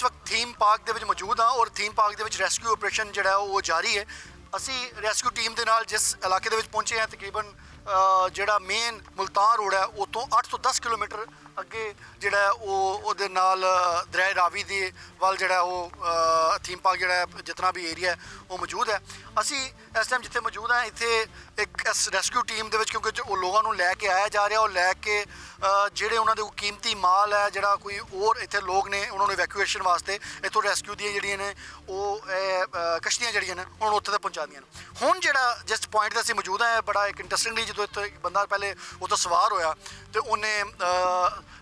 वक्त theme park ਦੇ ਵਿੱਚ ਮੌਜੂਦ ਹਾਂ ਔਰ ਥੀਮ ਪਾਰਕ ਦੇ ਵਿੱਚ ਰੈਸਕਿਊ ਆਪਰੇਸ਼ਨ ਜਿਹੜਾ ਉਹ ਜਾਰੀ ਹੈ। ਅਸੀਂ ਰੈਸਕਿਊ ਟੀਮ ਦੇ ਨਾਲ ਜਿਸ ਇਲਾਕੇ ਦੇ ਵਿੱਚ ਪਹੁੰਚੇ ਹਾਂ ਤਕਰੀਬਨ ਜਿਹੜਾ ਮੇਨ ਮੁਲਤਾਨ ਰੋਡ ਹੈ ਉਤੋਂ 8 ਤੋਂ 10 ਕਿਲੋਮੀਟਰ ਅੱਗੇ ਜਿਹੜਾ ਉਹ ਉਹਦੇ ਨਾਲ ਦਰਿਆ ਰਾਵੀ ਦੇ ਵੱਲ ਜਿਹੜਾ ਉਹ ਥੀਮ ਪਾਰਕ ਜਿਹੜਾ ਜਿਤਨਾ ਵੀ ਏਰੀਆ ਉਹ ਮੌਜੂਦ ਹੈ। ਅਸੀਂ ਇਸ ਟਾਈਮ ਜਿੱਥੇ ਮੌਜੂਦ ਹਾਂ ਇੱਥੇ ਇੱਕ ਇਸ ਰੈਸਕਿਊ ਟੀਮ ਦੇ ਵਿੱਚ ਕਿਉਂਕਿ ਉਹ ਲੋਕਾਂ ਨੂੰ ਲੈ ਕੇ ਆਇਆ ਜਾ ਰਿਹਾ ਉਹ ਲੈ ਕੇ ਜਿਹੜੇ ਉਹਨਾਂ ਦੇ ਕੋਈ ਕੀਮਤੀ ਮਾਲ ਹੈ ਜਿਹੜਾ ਕੋਈ ਹੋਰ ਇੱਥੇ ਲੋਕ ਨੇ ਉਹਨਾਂ ਨੂੰ ਇਵੈਕੂਏਸ਼ਨ ਵਾਸਤੇ ਇੱਥੋਂ ਰੈਸਕਿਊ ਦੀਆਂ ਜਿਹੜੀਆਂ ਨੇ ਉਹ ਕਸ਼ਤੀਆਂ ਜਿਹੜੀਆਂ ਨੇ ਉਹਨਾਂ ਨੂੰ ਉੱਥੇ ਤੱਕ ਪਹੁੰਚਾਉਂਦੀਆਂ ਨੇ। ਹੁਣ ਜਿਹੜਾ ਜਿਸ ਪੁਆਇੰਟ 'ਤੇ ਅਸੀਂ ਮੌਜੂਦ ਹਾਂ ਬੜਾ ਇੱਕ ਇੰਟਰਸਟਿੰਗਲੀ ਜਦੋਂ ਇੱਥੇ ਇੱਕ ਬੰਦਾ ਪਹਿਲੇ ਉਹ ਤੋਂ ਸਵਾਰ ਹੋਇਆ ਤੇ ਉਹਨੇ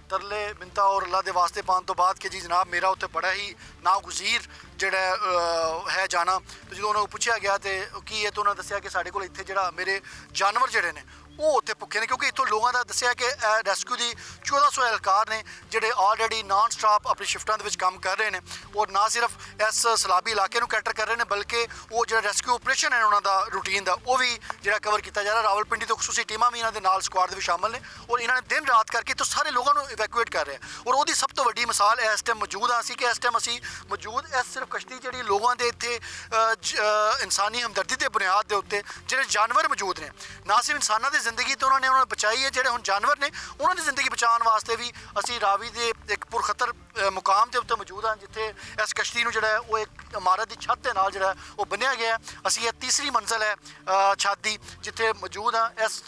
ਤਰਲੇ ਮਿੰਤਾ ਔਰ ਅੱਲਾ ਦੇ ਵਾਸਤੇ ਪਾਉਣ ਤੋਂ ਬਾਅਦ ਕਿ ਜੀ ਜਨਾਬ ਮੇਰਾ ਉੱਥੇ ਬੜਾ ਹੀ ਨਾਗੁਜ਼ੀਰ ਜਿਹੜਾ ਹੈ ਜਾਣਾ ਤੇ ਜਦੋਂ ਉਹਨਾਂ ਨੂੰ ਪੁੱਛਿਆ ਗਿਆ ਤੇ ਕੀ ਹੈ ਤਾਂ ਉਹਨਾਂ ਦੱਸਿਆ ਕਿ ਸਾਡੇ ਕੋਲ ਇੱਥੇ ਜਿਹੜਾ ਮੇਰੇ ਜਾਨਵਰ ਜਿਹੜੇ ਨੇ ਉਹ ਉੱਥੇ ਭੁੱਖੇ ਨੇ ਕਿਉਂਕਿ ਇੱਥੋਂ ਲੋਕਾਂ ਦਾ ਦੱਸਿਆ ਕਿ ਰੈਸਕਿਊ ਦੀ 1400 ਅਹਿਲਕਾਰ ਨੇ ਜਿਹੜੇ ਆਲਰੇਡੀ ਨਾਨ ਸਟਾਪ ਆਪਣੀ ਸ਼ਿਫਟਾਂ ਦੇ ਵਿੱਚ ਕੰਮ ਕਰ ਰਹੇ ਨੇ ਔਰ ਨਾ ਸਿਰਫ ਇਸ ਸਲਾਬੀ ਇਲਾਕੇ ਨੂੰ ਕੈਟਰ ਕਰ ਰਹੇ ਨੇ ਬਲਕਿ ਉਹ ਜਿਹੜਾ ਰੈਸਕਿਊ ਆਪਰੇਸ਼ਨ ਹੈ ਉਹਨਾਂ ਦਾ ਰੂਟੀਨ ਦਾ ਉਹ ਵੀ ਜਿਹੜਾ ਕਵਰ ਕੀਤਾ ਜਾ ਰਿਹਾ। ਰਾਵਲਪਿੰਡੀ ਤੋਂ ਖੁਸੂਸੀ ਟੀਮਾਂ ਵੀ ਇਹਨਾਂ ਦੇ ਨਾਲ ਸਕੁਆਡ ਦੇ ਵਿੱਚ ਸ਼ਾਮਲ ਨੇ ਔਰ ਇਹਨਾਂ ਨੇ ਦਿਨ ਰਾਤ ਕਰਕੇ ਤੋਂ ਸਾਰੇ ਲੋਕਾਂ ਨੂੰ ਇਵੈਕੂਏਟ ਕਰ ਰਹੇ ਔਰ ਉਹਦੀ ਸਭ ਤੋਂ ਵੱਡੀ ਮਿਸਾਲ ਇਸ ਟਾਈਮ ਮੌਜੂਦ ਆ ਸੀ ਕਿ ਇਸ ਟਾਈਮ ਅਸੀਂ ਮੌਜੂਦ ਇਸ ਸਿਰਫ ਕਸ਼ਤੀ ਜਿਹੜੀ ਲੋਕਾਂ ਦੇ ਇੱਥੇ ਇਨਸਾਨੀ ਹਮਦਰਦੀ ਦੇ ਬੁਨਿਆਦ ਦੇ ਉੱਤੇ ਜਿਹੜੇ ਜਾਨਵਰ ਮੌਜੂਦ ਨੇ ਨਾ ਸਿਰਫ ਇਨਸਾਨਾਂ ਦੀ ਜ਼ਿੰਦਗੀ ਉਹਨਾਂ ਨੇ ਬਚਾਈ ਹੈ ਜਿਹੜੇ ਹੁਣ ਜਾਨਵਰ ਨੇ ਉਹਨਾਂ ਦੀ ਜ਼ਿੰਦਗੀ ਬਚਾਉਣ ਵਾਸਤੇ ਵੀ ਅਸੀਂ ਰਾਵੀ ਦੇ ਇੱਕ ਪੁਰਖਤਰ ਮੁਕਾਮ ਦੇ ਉੱਤੇ ਮੌਜੂਦ ਹਾਂ ਜਿੱਥੇ ਇਸ ਕਸ਼ਤੀ ਨੂੰ ਜਿਹੜਾ ਉਹ ਇੱਕ ਇਮਾਰਤ ਦੀ ਛੱਤ ਦੇ ਨਾਲ ਜਿਹੜਾ ਉਹ ਬੰਨਿਆ ਗਿਆ। ਅਸੀਂ ਇਹ ਤੀਸਰੀ ਮੰਜ਼ਲ ਹੈ ਛੱਤ ਦੀ ਜਿੱਥੇ ਮੌਜੂਦ ਹਾਂ। ਇਸ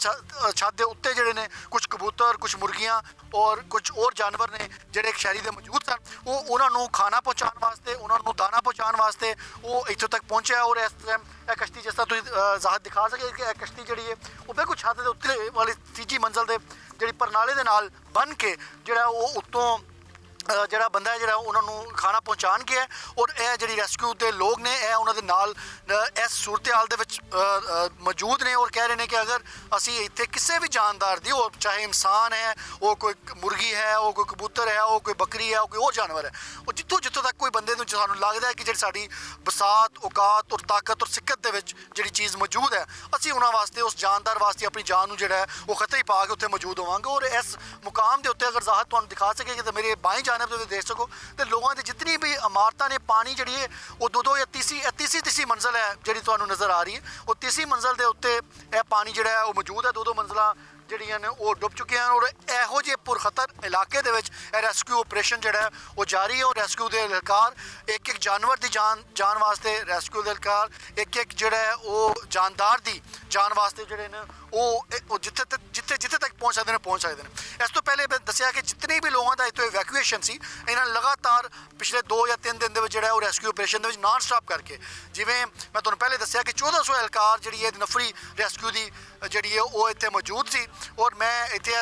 ਛੱਤ ਦੇ ਉੱਤੇ ਜਿਹੜੇ ਨੇ ਕੁਝ ਕਬੂਤਰ ਕੁਝ ਮੁਰਗੀਆਂ ਔਰ ਕੁਝ ਹੋਰ ਜਾਨਵਰ ਨੇ ਜਿਹੜੇ ਇੱਕ ਸ਼ਹਿਰੀ ਦੇ ਮੌਜੂਦ ਸਨ ਉਹ ਉਹਨਾਂ ਨੂੰ ਖਾਣਾ ਪਹੁੰਚਾਉਣ ਵਾਸਤੇ ਉਹਨਾਂ ਨੂੰ ਦਾਣਾ ਪਹੁੰਚਾਉਣ ਵਾਸਤੇ ਉਹ ਇੱਥੋਂ ਤੱਕ ਪਹੁੰਚਿਆ ਔਰ ਇਸ ਟਾਈਮ ਇਹ ਕਸ਼ਤੀ ਜਿਸ ਤਰ੍ਹਾਂ ਤੁਸੀਂ ਜ਼ਾਹਰ ਦਿਖਾ ਸਕੇ ਕਿ ਇਹ ਕਸ਼ਤੀ ਜਿਹੜੀ ਹੈ ਉਹ ਬਿਲਕੁਲ ਛੱਤ ਦੇ ਉੱਤੇ ਵਾਲੀ ਤੀਜੀ ਮੰਜ਼ਲ ਦੇ ਜਿਹੜੀ ਪ੍ਰਣਾਲੀ ਦੇ ਨਾਲ ਬੰਨ੍ਹ ਕੇ ਜਿਹੜਾ ਉਹ ਉੱਤੋਂ ਜਿਹੜਾ ਬੰਦਾ ਹੈ ਜਿਹੜਾ ਉਹਨਾਂ ਨੂੰ ਖਾਣਾ ਪਹੁੰਚਾਉਣ ਗਿਆ ਔਰ ਇਹ ਜਿਹੜੀ ਰੈਸਕਿਊ ਦੇ ਲੋਕ ਨੇ ਇਹ ਉਹਨਾਂ ਦੇ ਨਾਲ ਇਸ ਸੂਰਤ ਹਾਲ ਦੇ ਵਿੱਚ ਮੌਜੂਦ ਨੇ ਔਰ ਕਹਿ ਰਹੇ ਨੇ ਕਿ ਅਗਰ ਅਸੀਂ ਇੱਥੇ ਕਿਸੇ ਵੀ ਜਾਨਦਾਰ ਦੀ ਉਹ ਚਾਹੇ ਇਨਸਾਨ ਹੈ ਉਹ ਕੋਈ ਮੁਰਗੀ ਹੈ ਉਹ ਕੋਈ ਕਬੂਤਰ ਹੈ ਉਹ ਕੋਈ ਬੱਕਰੀ ਹੈ ਉਹ ਕੋਈ ਹੋਰ ਜਾਨਵਰ ਹੈ ਉਹ ਜਿੱਥੋਂ ਤੱਕ ਕੋਈ ਬੰਦੇ ਨੂੰ ਸਾਨੂੰ ਲੱਗਦਾ ਹੈ ਕਿ ਜਿਹੜੀ ਸਾਡੀ ਬਸਾਤ ਔਕਾਤ ਔਰ ਤਾਕਤ ਔਰ ਸਿੱਕਤ ਦੇ ਵਿੱਚ ਜਿਹੜੀ ਚੀਜ਼ ਮੌਜੂਦ ਹੈ ਅਸੀਂ ਉਹਨਾਂ ਵਾਸਤੇ ਉਸ ਜਾਨਦਾਰ ਵਾਸਤੇ ਆਪਣੀ ਜਾਨ ਨੂੰ ਜਿਹੜਾ ਹੈ ਉਹ ਖਤਰੇ ਪਾ ਕੇ ਉੱਥੇ ਮੌਜੂਦ ਹੋਵਾਂਗੇ। ਔਰ ਇਸ ਮੁਕਾਮ ਦੇ ਉੱਤੇ ਅਗਰ ਜ਼ਾਹਰ ਤੁਹਾਨੂੰ ਦਿਖਾ ਸਕੇ ਕਿ ਮੇਰੇ ਬਾਈਂ ਜਾਨਬ ਤੁਸੀਂ ਦੇਖ ਸਕੋ ਤੇ ਲੋਕਾਂ ਦੀ ਜਿਤਨੀ ਵੀ ਇਮਾਰਤਾਂ ਨੇ ਪਾਣੀ ਜਿਹੜੀ ਹੈ ਉਹ ਦੋ ਜਾਂ ਤੀਸਰੀ ਮੰਜ਼ਲ ਹੈ ਜਿਹੜੀ ਤੁਹਾਨੂੰ ਨਜ਼ਰ ਆ ਰਹੀ ਹੈ ਉਹ ਤੀਸਰੀ ਮੰਜ਼ਲ ਦੇ ਉੱਤੇ ਇਹ ਪਾਣੀ ਜਿਹੜਾ ਹੈ ਉਹ ਮੌਜੂਦ ਹੈ। ਦੋ ਮੰਜ਼ਲਾਂ ਜਿਹੜੀਆਂ ਨੇ ਉਹ ਡੁੱਬ ਚੁੱਕੀਆਂ ਹਨ ਔਰ ਇਹੋ ਜਿਹੇ ਪੁਰਖਤਰ ਇਲਾਕੇ ਦੇ ਵਿੱਚ ਇਹ ਰੈਸਕਿਊ ਆਪਰੇਸ਼ਨ ਜਿਹੜਾ ਹੈ ਉਹ ਜਾਰੀ ਹੈ ਔਰ ਰੈਸਕਿਊ ਦੇ ਅਹਿਲਕਾਰ ਇੱਕ ਜਾਨਵਰ ਦੀ ਜਾਨ ਵਾਸਤੇ ਰੈਸਕਿਊ ਦੇ ਅਹਿਲਕਾਰ ਇੱਕ ਜਿਹੜਾ ਹੈ ਉਹ ਜਾਨਦਾਰ ਦੀ ਜਾਨ ਵਾਸਤੇ ਜਿਹੜੇ ਨੇ ਉਹ ਜਿੱਥੇ ਤੱਕ ਪਹੁੰਚ ਸਕਦੇ ਨੇ। ਇਸ ਤੋਂ ਪਹਿਲੇ ਮੈਂ ਦੱਸਿਆ ਕਿ ਜਿਤਨੇ ਵੀ ਲੋਕਾਂ ਦਾ ਇੱਥੋਂ ਇਵੈਕੂਏਸ਼ਨ ਸੀ ਇਹਨਾਂ ਨੇ ਲਗਾਤਾਰ ਪਿਛਲੇ 2 ਜਾਂ 3 ਦਿਨ ਦੇ ਵਿੱਚ ਜਿਹੜਾ ਉਹ ਰੈਸਕਿਊ ਆਪਰੇਸ਼ਨ ਦੇ ਵਿੱਚ ਨਾਨ ਸਟਾਪ ਕਰਕੇ ਜਿਵੇਂ ਮੈਂ ਤੁਹਾਨੂੰ ਪਹਿਲੇ ਦੱਸਿਆ ਕਿ 1400 ਅਹਿਲਕਾਰ ਜਿਹੜੀ ਹੈ ਨਫਰੀ ਰੈਸਕਿਊ ਦੀ ਜਿਹੜੀ ਹੈ ਉਹ ਇੱਥੇ ਮੌਜੂਦ ਸੀ ਔਰ ਮੈਂ ਇੱਥੇ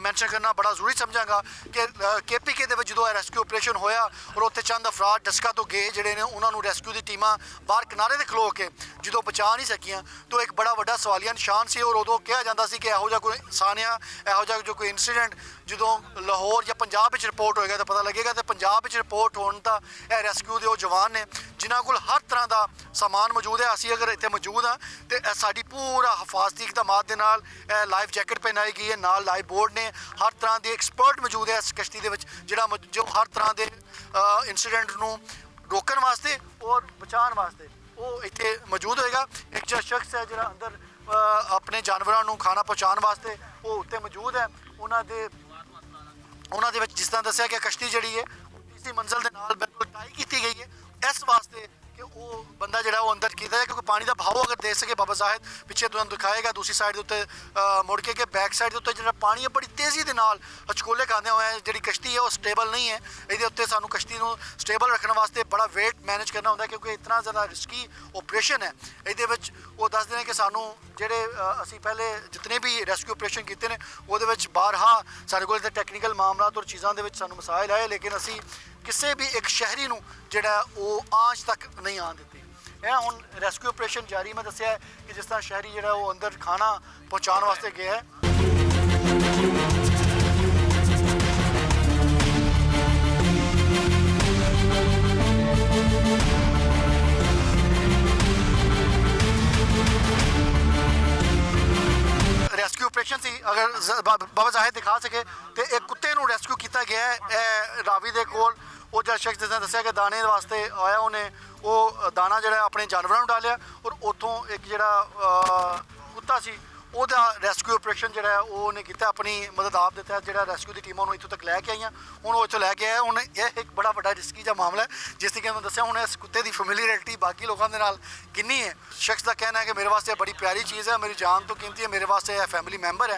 ਮੈਂਸ਼ਨ ਕਰਨਾ ਬੜਾ ਜ਼ਰੂਰੀ ਸਮਝਾਂਗਾ ਕਿ KPK ਦੇ ਵਿੱਚ ਜਦੋਂ ਇਹ ਰੈਸਕਿਊ ਆਪਰੇਸ਼ਨ ਹੋਇਆ ਔਰ ਉੱਥੇ ਚੰਦ ਅਫਰਾਦ ਡਸਕਾ ਤੋਂ ਗਏ ਜਿਹੜੇ ਨੇ ਉਹਨਾਂ ਨੂੰ ਰੈਸਕਿਊ ਦੀ ਟੀਮਾਂ ਬਾਹਰ ਕਿਨਾਰੇ 'ਤੇ ਖਲੋ ਕੇ ਜਦੋਂ ਬਚਾ ਨਹੀਂ ਸਕੀਆਂ ਤਾਂ ਇੱਕ ਬੜਾ ਵੱਡਾ ਸਵਾਲੀਆ ਨਿਸ਼ਾਨ ਸੀ ਔਰ ਉਦੋਂ ਕਿਹਾ ਜਾਂਦਾ ਸੀ ਕਿ ਇਹੋ ਜਿਹਾ ਕੋਈ ਸਾਨਿਆ ਇਹੋ ਜਿਹਾ ਜੋ ਕੋਈ ਇੰਸੀਡੈਂਟ ਜਦੋਂ ਲਾਹੌਰ ਜਾਂ ਪੰਜਾਬ ਵਿੱਚ ਰਿਪੋਰਟ ਹੋਏਗਾ ਤਾਂ ਪਤਾ ਲੱਗੇਗਾ ਤੇ ਪੰਜਾਬ ਵਿੱਚ ਰਿਪੋਰਟ ਹੋਣ ਤਾਂ ਇਹ ਰੈਸਕਿਊ ਦੇ ਉਹ ਜਵਾਨ ਨੇ ਜਿਨ੍ਹਾਂ ਕੋਲ ਹਰ ਤਰ੍ਹਾਂ ਦਾ ਸਾਮਾਨ ਮੌਜੂਦ ਹੈ। ਅਸੀਂ ਅਗਰ ਇੱਥੇ ਮੌਜੂਦ ਹਾਂ ਤੇ ਸਾਡੀ ਪੂਰਾ ਹਿਫਾਜ਼ਤੀ ਇਕਦਾਮਾਤ ਦੇ ਨਾਲ ਲਾਈਫ ਜੈਕਟ ਪਹਿਨਾਈ ਗਈ ਹੈ ਨਾਲ ਲਾਈਫ ਬੋਰਡ ਨੇ ਹਰ ਤਰ੍ਹਾਂ ਦੇ ਐਕਸਪਰਟ ਮੌਜੂਦ ਹੈ ਇਸ ਕਸ਼ਤੀ ਦੇ ਵਿੱਚ ਜੋ ਹਰ ਤਰ੍ਹਾਂ ਦੇ ਇੰਸੀਡੈਂਟ ਨੂੰ ਰੋਕਣ ਵਾਸਤੇ ਔਰ ਬਚਾਉਣ ਵਾਸਤੇ ਉਹ ਇੱਥੇ ਮੌਜੂਦ ਹੋਏਗਾ। ਇੱਕ ਜਿਹੜਾ ਸ਼ਖਸ ਹੈ ਜਿਹੜਾ ਅੰਦਰ ਆਪਣੇ ਜਾਨਵਰਾਂ ਨੂੰ ਖਾਣਾ ਪਹੁੰਚਾਉਣ ਵਾਸਤੇ ਉਹ ਉੱਤੇ ਮੌਜੂਦ ਹੈ। ਉਹਨਾਂ ਦੇ ਵਿੱਚ ਜਿਸ ਤਰ੍ਹਾਂ ਦੱਸਿਆ ਕਿ ਕਸ਼ਤੀ ਜਿਹੜੀ ਹੈ ਇਸੀ ਮੰਜ਼ਲ ਦੇ ਨਾਲ ਬਿਲਕੁਲ ਟਾਈ ਕੀਤੀ ਗਈ ਹੈ ਇਸ ਵਾਸਤੇ ਕਿ ਉਹ ਬੰਦਾ ਜਿਹੜਾ ਉਹ ਅੰਦਰ ਕੀਤਾ ਹੈ ਕਿਉਂਕਿ ਪਾਣੀ ਦਾ ਬਹਾਓ ਅਗਰ ਦੇਖ ਸਕੇ ਬਾਬਾ ਜ਼ਾਹਿਦ ਪਿੱਛੇ ਤੁਹਾਨੂੰ ਦਿਖਾਏਗਾ ਦੂਸਰੀ ਸਾਈਡ ਦੇ ਉੱਤੇ ਮੁੜ ਕੇ ਬੈਕ ਸਾਈਡ ਦੇ ਉੱਤੇ ਜਿਹੜਾ ਪਾਣੀ ਹੈ ਬੜੀ ਤੇਜ਼ੀ ਦੇ ਨਾਲ ਹਚਕੋਲੇ ਖਾਂਦੇ ਹੋਏ ਜਿਹੜੀ ਕਸ਼ਤੀ ਹੈ ਉਹ ਸਟੇਬਲ ਨਹੀਂ ਹੈ। ਇਹਦੇ ਉੱਤੇ ਸਾਨੂੰ ਕਸ਼ਤੀ ਨੂੰ ਸਟੇਬਲ ਰੱਖਣ ਵਾਸਤੇ ਬੜਾ ਵੇਟ ਮੈਨੇਜ ਕਰਨਾ ਹੁੰਦਾ ਕਿਉਂਕਿ ਇਤਨਾ ਜ਼ਿਆਦਾ ਰਿਸਕੀ ਆਪਰੇਸ਼ਨ ਹੈ। ਇਹਦੇ ਵਿੱਚ ਉਹ ਦੱਸਦੇ ਨੇ ਕਿ ਸਾਨੂੰ ਜਿਹੜੇ ਅਸੀਂ ਪਹਿਲੇ ਜਿਤਨੇ ਵੀ ਰੈਸਕਿਊ ਆਪਰੇਸ਼ਨ ਕੀਤੇ ਨੇ ਉਹਦੇ ਵਿੱਚ ਬਾਰਹਾ ਸਾਡੇ ਕੋਲ ਇੱਥੇ ਟੈਕਨੀਕਲ ਮਾਮਲਾਤ ਔਰ ਚੀਜ਼ਾਂ ਦੇ ਵਿੱਚ ਸਾਨੂੰ ਮਸਾਇਲ ਆਏ ਲੇਕਿਨ ਅਸੀਂ ਕਿਸੇ ਵੀ ਇੱਕ ਸ਼ਹਿਰੀ ਨੂੰ ਜਿਹੜਾ ਉਹ ਆਂਚ ਤੱਕ ਨਹੀਂ ਆਉਣ ਦਿੱਤੀ। ਇਹ ਹੁਣ ਰੈਸਕਿਊ ਆਪਰੇਸ਼ਨ ਜਾਰੀ ਮੈਂ ਦੱਸਿਆ ਕਿ ਜਿਸ ਤਰ੍ਹਾਂ ਸ਼ਹਿਰੀ ਜਿਹੜਾ ਉਹ ਅੰਦਰ ਖਾਣਾ ਪਹੁੰਚਾਉਣ ਵਾਸਤੇ ਗਿਆ ਹੈ। ਰੈਸਕਿਊ ਆਪਰੇਸ਼ਨ ਸੀ। ਅਗਰ ਬਾਬਾ ਜ਼ਾਹਿਦ ਦਿਖਾ ਸਕੇ ਤੇ ਇੱਕ ਕੁੱਤੇ ਨੂੰ ਰੈਸਕਿਊ ਕੀਤਾ ਗਿਆ ਹੈ ਇਹ ਰਾਵੀ ਦੇ ਕੋਲ। ਉਹ ਜਿਹੜਾ ਸ਼ਖਸ ਜਿਸਨੇ ਦੱਸਿਆ ਕਿ ਦਾਣੇ ਵਾਸਤੇ ਆਇਆ, ਉਹਨੇ ਉਹ ਦਾਣਾ ਜਿਹੜਾ ਆਪਣੇ ਜਾਨਵਰਾਂ ਨੂੰ ਡਾਲਿਆ ਔਰ ਉੱਥੋਂ ਇੱਕ ਜਿਹੜਾ ਕੁੱਤਾ ਸੀ ਉਹਦਾ ਰੈਸਕਿਊ ਆਪਰੇਸ਼ਨ ਜਿਹੜਾ ਹੈ ਉਹ ਉਹਨੇ ਕੀਤਾ। ਆਪਣੀ ਮਦਦ ਆਪ ਦੇ ਤਹਿਤ ਜਿਹੜਾ ਰੈਸਕਿਊ ਦੀ ਟੀਮਾਂ ਨੂੰ ਇੱਥੋਂ ਤੱਕ ਲੈ ਕੇ ਆਈਆਂ। ਹੁਣ ਉਹ ਇੱਥੋਂ ਲੈ ਕੇ ਆਇਆ। ਹੁਣ ਇਹ ਇੱਕ ਬੜਾ ਵੱਡਾ ਰਿਸਕੀ ਜਿਹਾ ਮਾਮਲਾ ਹੈ, ਜਿਸ ਤਰੀਕੇ ਨਾਲ ਦੱਸਿਆ। ਹੁਣ ਇਸ ਕੁੱਤੇ ਦੀ ਫੈਮਿਲੀਅਰਿਟੀ ਬਾਕੀ ਲੋਕਾਂ ਦੇ ਨਾਲ ਕਿੰਨੀ ਹੈ। ਸ਼ਖਸ ਦਾ ਕਹਿਣਾ ਹੈ ਕਿ ਮੇਰੇ ਵਾਸਤੇ ਬੜੀ ਪਿਆਰੀ ਚੀਜ਼ ਹੈ, ਮੇਰੀ ਜਾਨ ਤੋਂ ਕੀਮਤੀ ਹੈ, ਮੇਰੇ ਵਾਸਤੇ ਇਹ ਫੈਮਿਲੀ ਮੈਂਬਰ ਹੈ।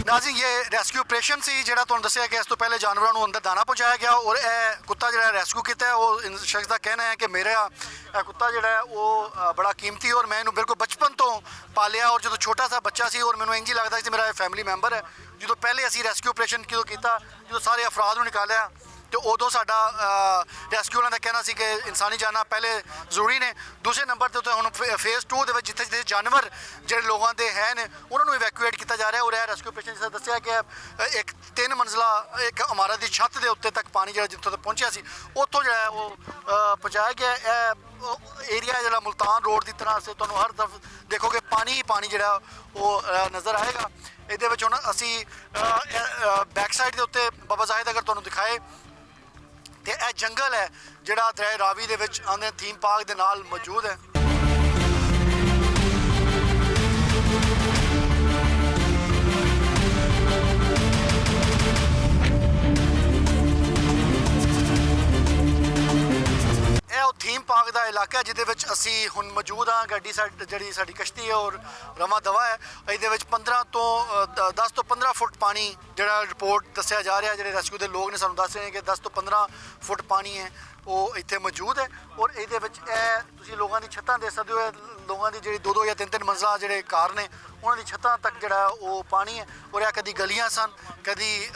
ਨਾਜ਼ਰੀਨ, ਇਹ ਰੈਸਕਿਊ ਆਪਰੇਸ਼ਨ ਸੀ ਜਿਹੜਾ ਤੁਹਾਨੂੰ ਦੱਸਿਆ ਕਿ ਇਸ ਤੋਂ ਪਹਿਲੇ ਜਾਨਵਰਾਂ ਨੂੰ ਅੰਦਰ ਦਾਣਾ ਪਹੁੰਚਾਇਆ ਗਿਆ ਔਰ ਇਹ ਕੁੱਤਾ ਜਿਹੜਾ ਰੈਸਕਿਊ ਕੀਤਾ ਉਹ ਸ਼ਖਸ ਦਾ ਕਹਿਣਾ ਹੈ ਕਿ ਮੇਰਾ ਇਹ ਕੁੱਤਾ ਜਿਹੜਾ ਹੈ ਉਹ ਬੜਾ ਕੀਮਤੀ ਔਰ ਮੈਂ ਇਹਨੂੰ ਬਿਲਕੁਲ ਬਚਪਨ ਤੋਂ ਪਾਲਿਆ ਔਰ ਜਦੋਂ ਛੋਟਾ ਸਾ ਬੱਚਾ ਸੀ ਔਰ ਮੈਨੂੰ ਇੰਝ ਹੀ ਲੱਗਦਾ ਸੀ ਮੇਰਾ ਇਹ ਫੈਮਿਲੀ ਮੈਂਬਰ ਹੈ। ਜਦੋਂ ਪਹਿਲੇ ਅਸੀਂ ਰੈਸਕਿਊ ਆਪਰੇਸ਼ਨ ਕਿਉਂ ਕੀਤਾ, ਜਦੋਂ ਸਾਰੇ ਅਫਰਾਦ ਨੂੰ ਨਿਕਾਲਿਆ ਤੇ ਉਦੋਂ ਸਾਡਾ ਰੈਸਕਿਊ ਵਾਲਿਆਂ ਦਾ ਕਹਿਣਾ ਸੀ ਕਿ ਇਨਸਾਨੀ ਜਾਨਾਂ ਪਹਿਲੇ ਜ਼ਰੂਰੀ ਨੇ। ਦੂਸਰੇ ਨੰਬਰ ਤੇ ਉੱਤੇ ਹੁਣ ਫੇਜ਼ 2 ਦੇ ਵਿੱਚ ਜਿੱਥੇ ਜਿੱਥੇ ਜਾਨਵਰ ਜਿਹੜੇ ਲੋਕਾਂ ਦੇ ਹੈ ਨੇ ਉਹਨਾਂ ਨੂੰ ਇਵੈਕੂਏਟ ਕੀਤਾ ਜਾ ਰਿਹਾ ਔਰ ਇਹ ਰੈਸਕਿਊ ਆਪਰੇਸ਼ਨ ਜਿਸ ਤਰ੍ਹਾਂ ਦੱਸਿਆ ਕਿ ਇੱਕ 3 ਮੰਜ਼ਲਾ ਇੱਕ ਇਮਾਰਤ ਦੀ ਛੱਤ ਦੇ ਉੱਤੇ ਤੱਕ ਪਾਣੀ ਜਿਹੜਾ ਜਿੱਥੋਂ ਤੱਕ ਪਹੁੰਚਿਆ ਸੀ ਉੱਥੋਂ ਜਿਹੜਾ ਹੈ ਉਹ ਪਹੁੰਚਾਇਆ ਗਿਆ। ਇਹ ਏਰੀਆ ਜਿਹੜਾ ਮੁਲਤਾਨ ਰੋਡ ਦੀ ਤਰ੍ਹਾਂ ਸੇ ਤੁਹਾਨੂੰ ਹਰ ਤਰਫ ਦੇਖੋਗੇ ਪਾਣੀ ਹੀ ਪਾਣੀ ਜਿਹੜਾ ਉਹ ਨਜ਼ਰ ਆਏਗਾ। ਇਹਦੇ ਵਿੱਚ ਹੁਣ ਅਸੀਂ ਬੈਕ ਸਾਈਡ ਦੇ ਉੱਤੇ ਬਾਬਾ ਜ਼ਾਹਿਦ ਅਗਰ ਤੁਹਾਨੂੰ ਦਿਖਾਏ ਤੇ ਇਹ ਜੰਗਲ ਹੈ ਜਿਹੜਾ ਦਰਿਆ ਰਾਵੀ ਦੇ ਵਿੱਚ ਆਉਂਦੇ ਥੀਮ ਪਾਰਕ ਦੇ ਨਾਲ ਮੌਜੂਦ ਹੈ। ਇਹ ਉਹ ਥੀਮ ਪਾਰਕ ਦਾ ਇਲਾਕਾ ਜਿਹਦੇ ਵਿੱਚ ਅਸੀਂ ਹੁਣ ਮੌਜੂਦ ਹਾਂ। ਗੱਡੀ ਜਿਹੜੀ ਸਾਡੀ ਕਸ਼ਤੀ ਹੈ ਔਰ ਰਵਾਂ ਦਵਾ ਹੈ। ਇਹਦੇ ਵਿੱਚ 10 ਤੋਂ 15 ਫੁੱਟ ਪਾਣੀ ਜਿਹੜਾ ਰਿਪੋਰਟ ਦੱਸਿਆ ਜਾ ਰਿਹਾ, ਜਿਹੜੇ ਰੈਸਕਿਊ ਦੇ ਲੋਕ ਨੇ ਸਾਨੂੰ ਦੱਸ ਰਹੇ ਨੇ ਕਿ 10 ਤੋਂ 15 ਫੁੱਟ ਪਾਣੀ ਹੈ ਉਹ ਇੱਥੇ ਮੌਜੂਦ ਹੈ ਔਰ ਇਹਦੇ ਵਿੱਚ ਇਹ ਤੁਸੀਂ ਲੋਕਾਂ ਦੀ ਛੱਤਾਂ ਦੇਖ ਸਕਦੇ ਹੋ। ਲੋਕਾਂ ਦੀ ਜਿਹੜੀ 2 ਜਾਂ 3 ਮੰਜ਼ਲਾਂ ਜਿਹੜੇ ਘਰ ਨੇ ਉਹਨਾਂ ਦੀ ਛੱਤਾਂ ਤੱਕ ਜਿਹੜਾ ਉਹ ਪਾਣੀ ਹੈ ਔਰ ਇਹ ਕਦੀ ਗਲੀਆਂ ਸਨ, ਕਦੀ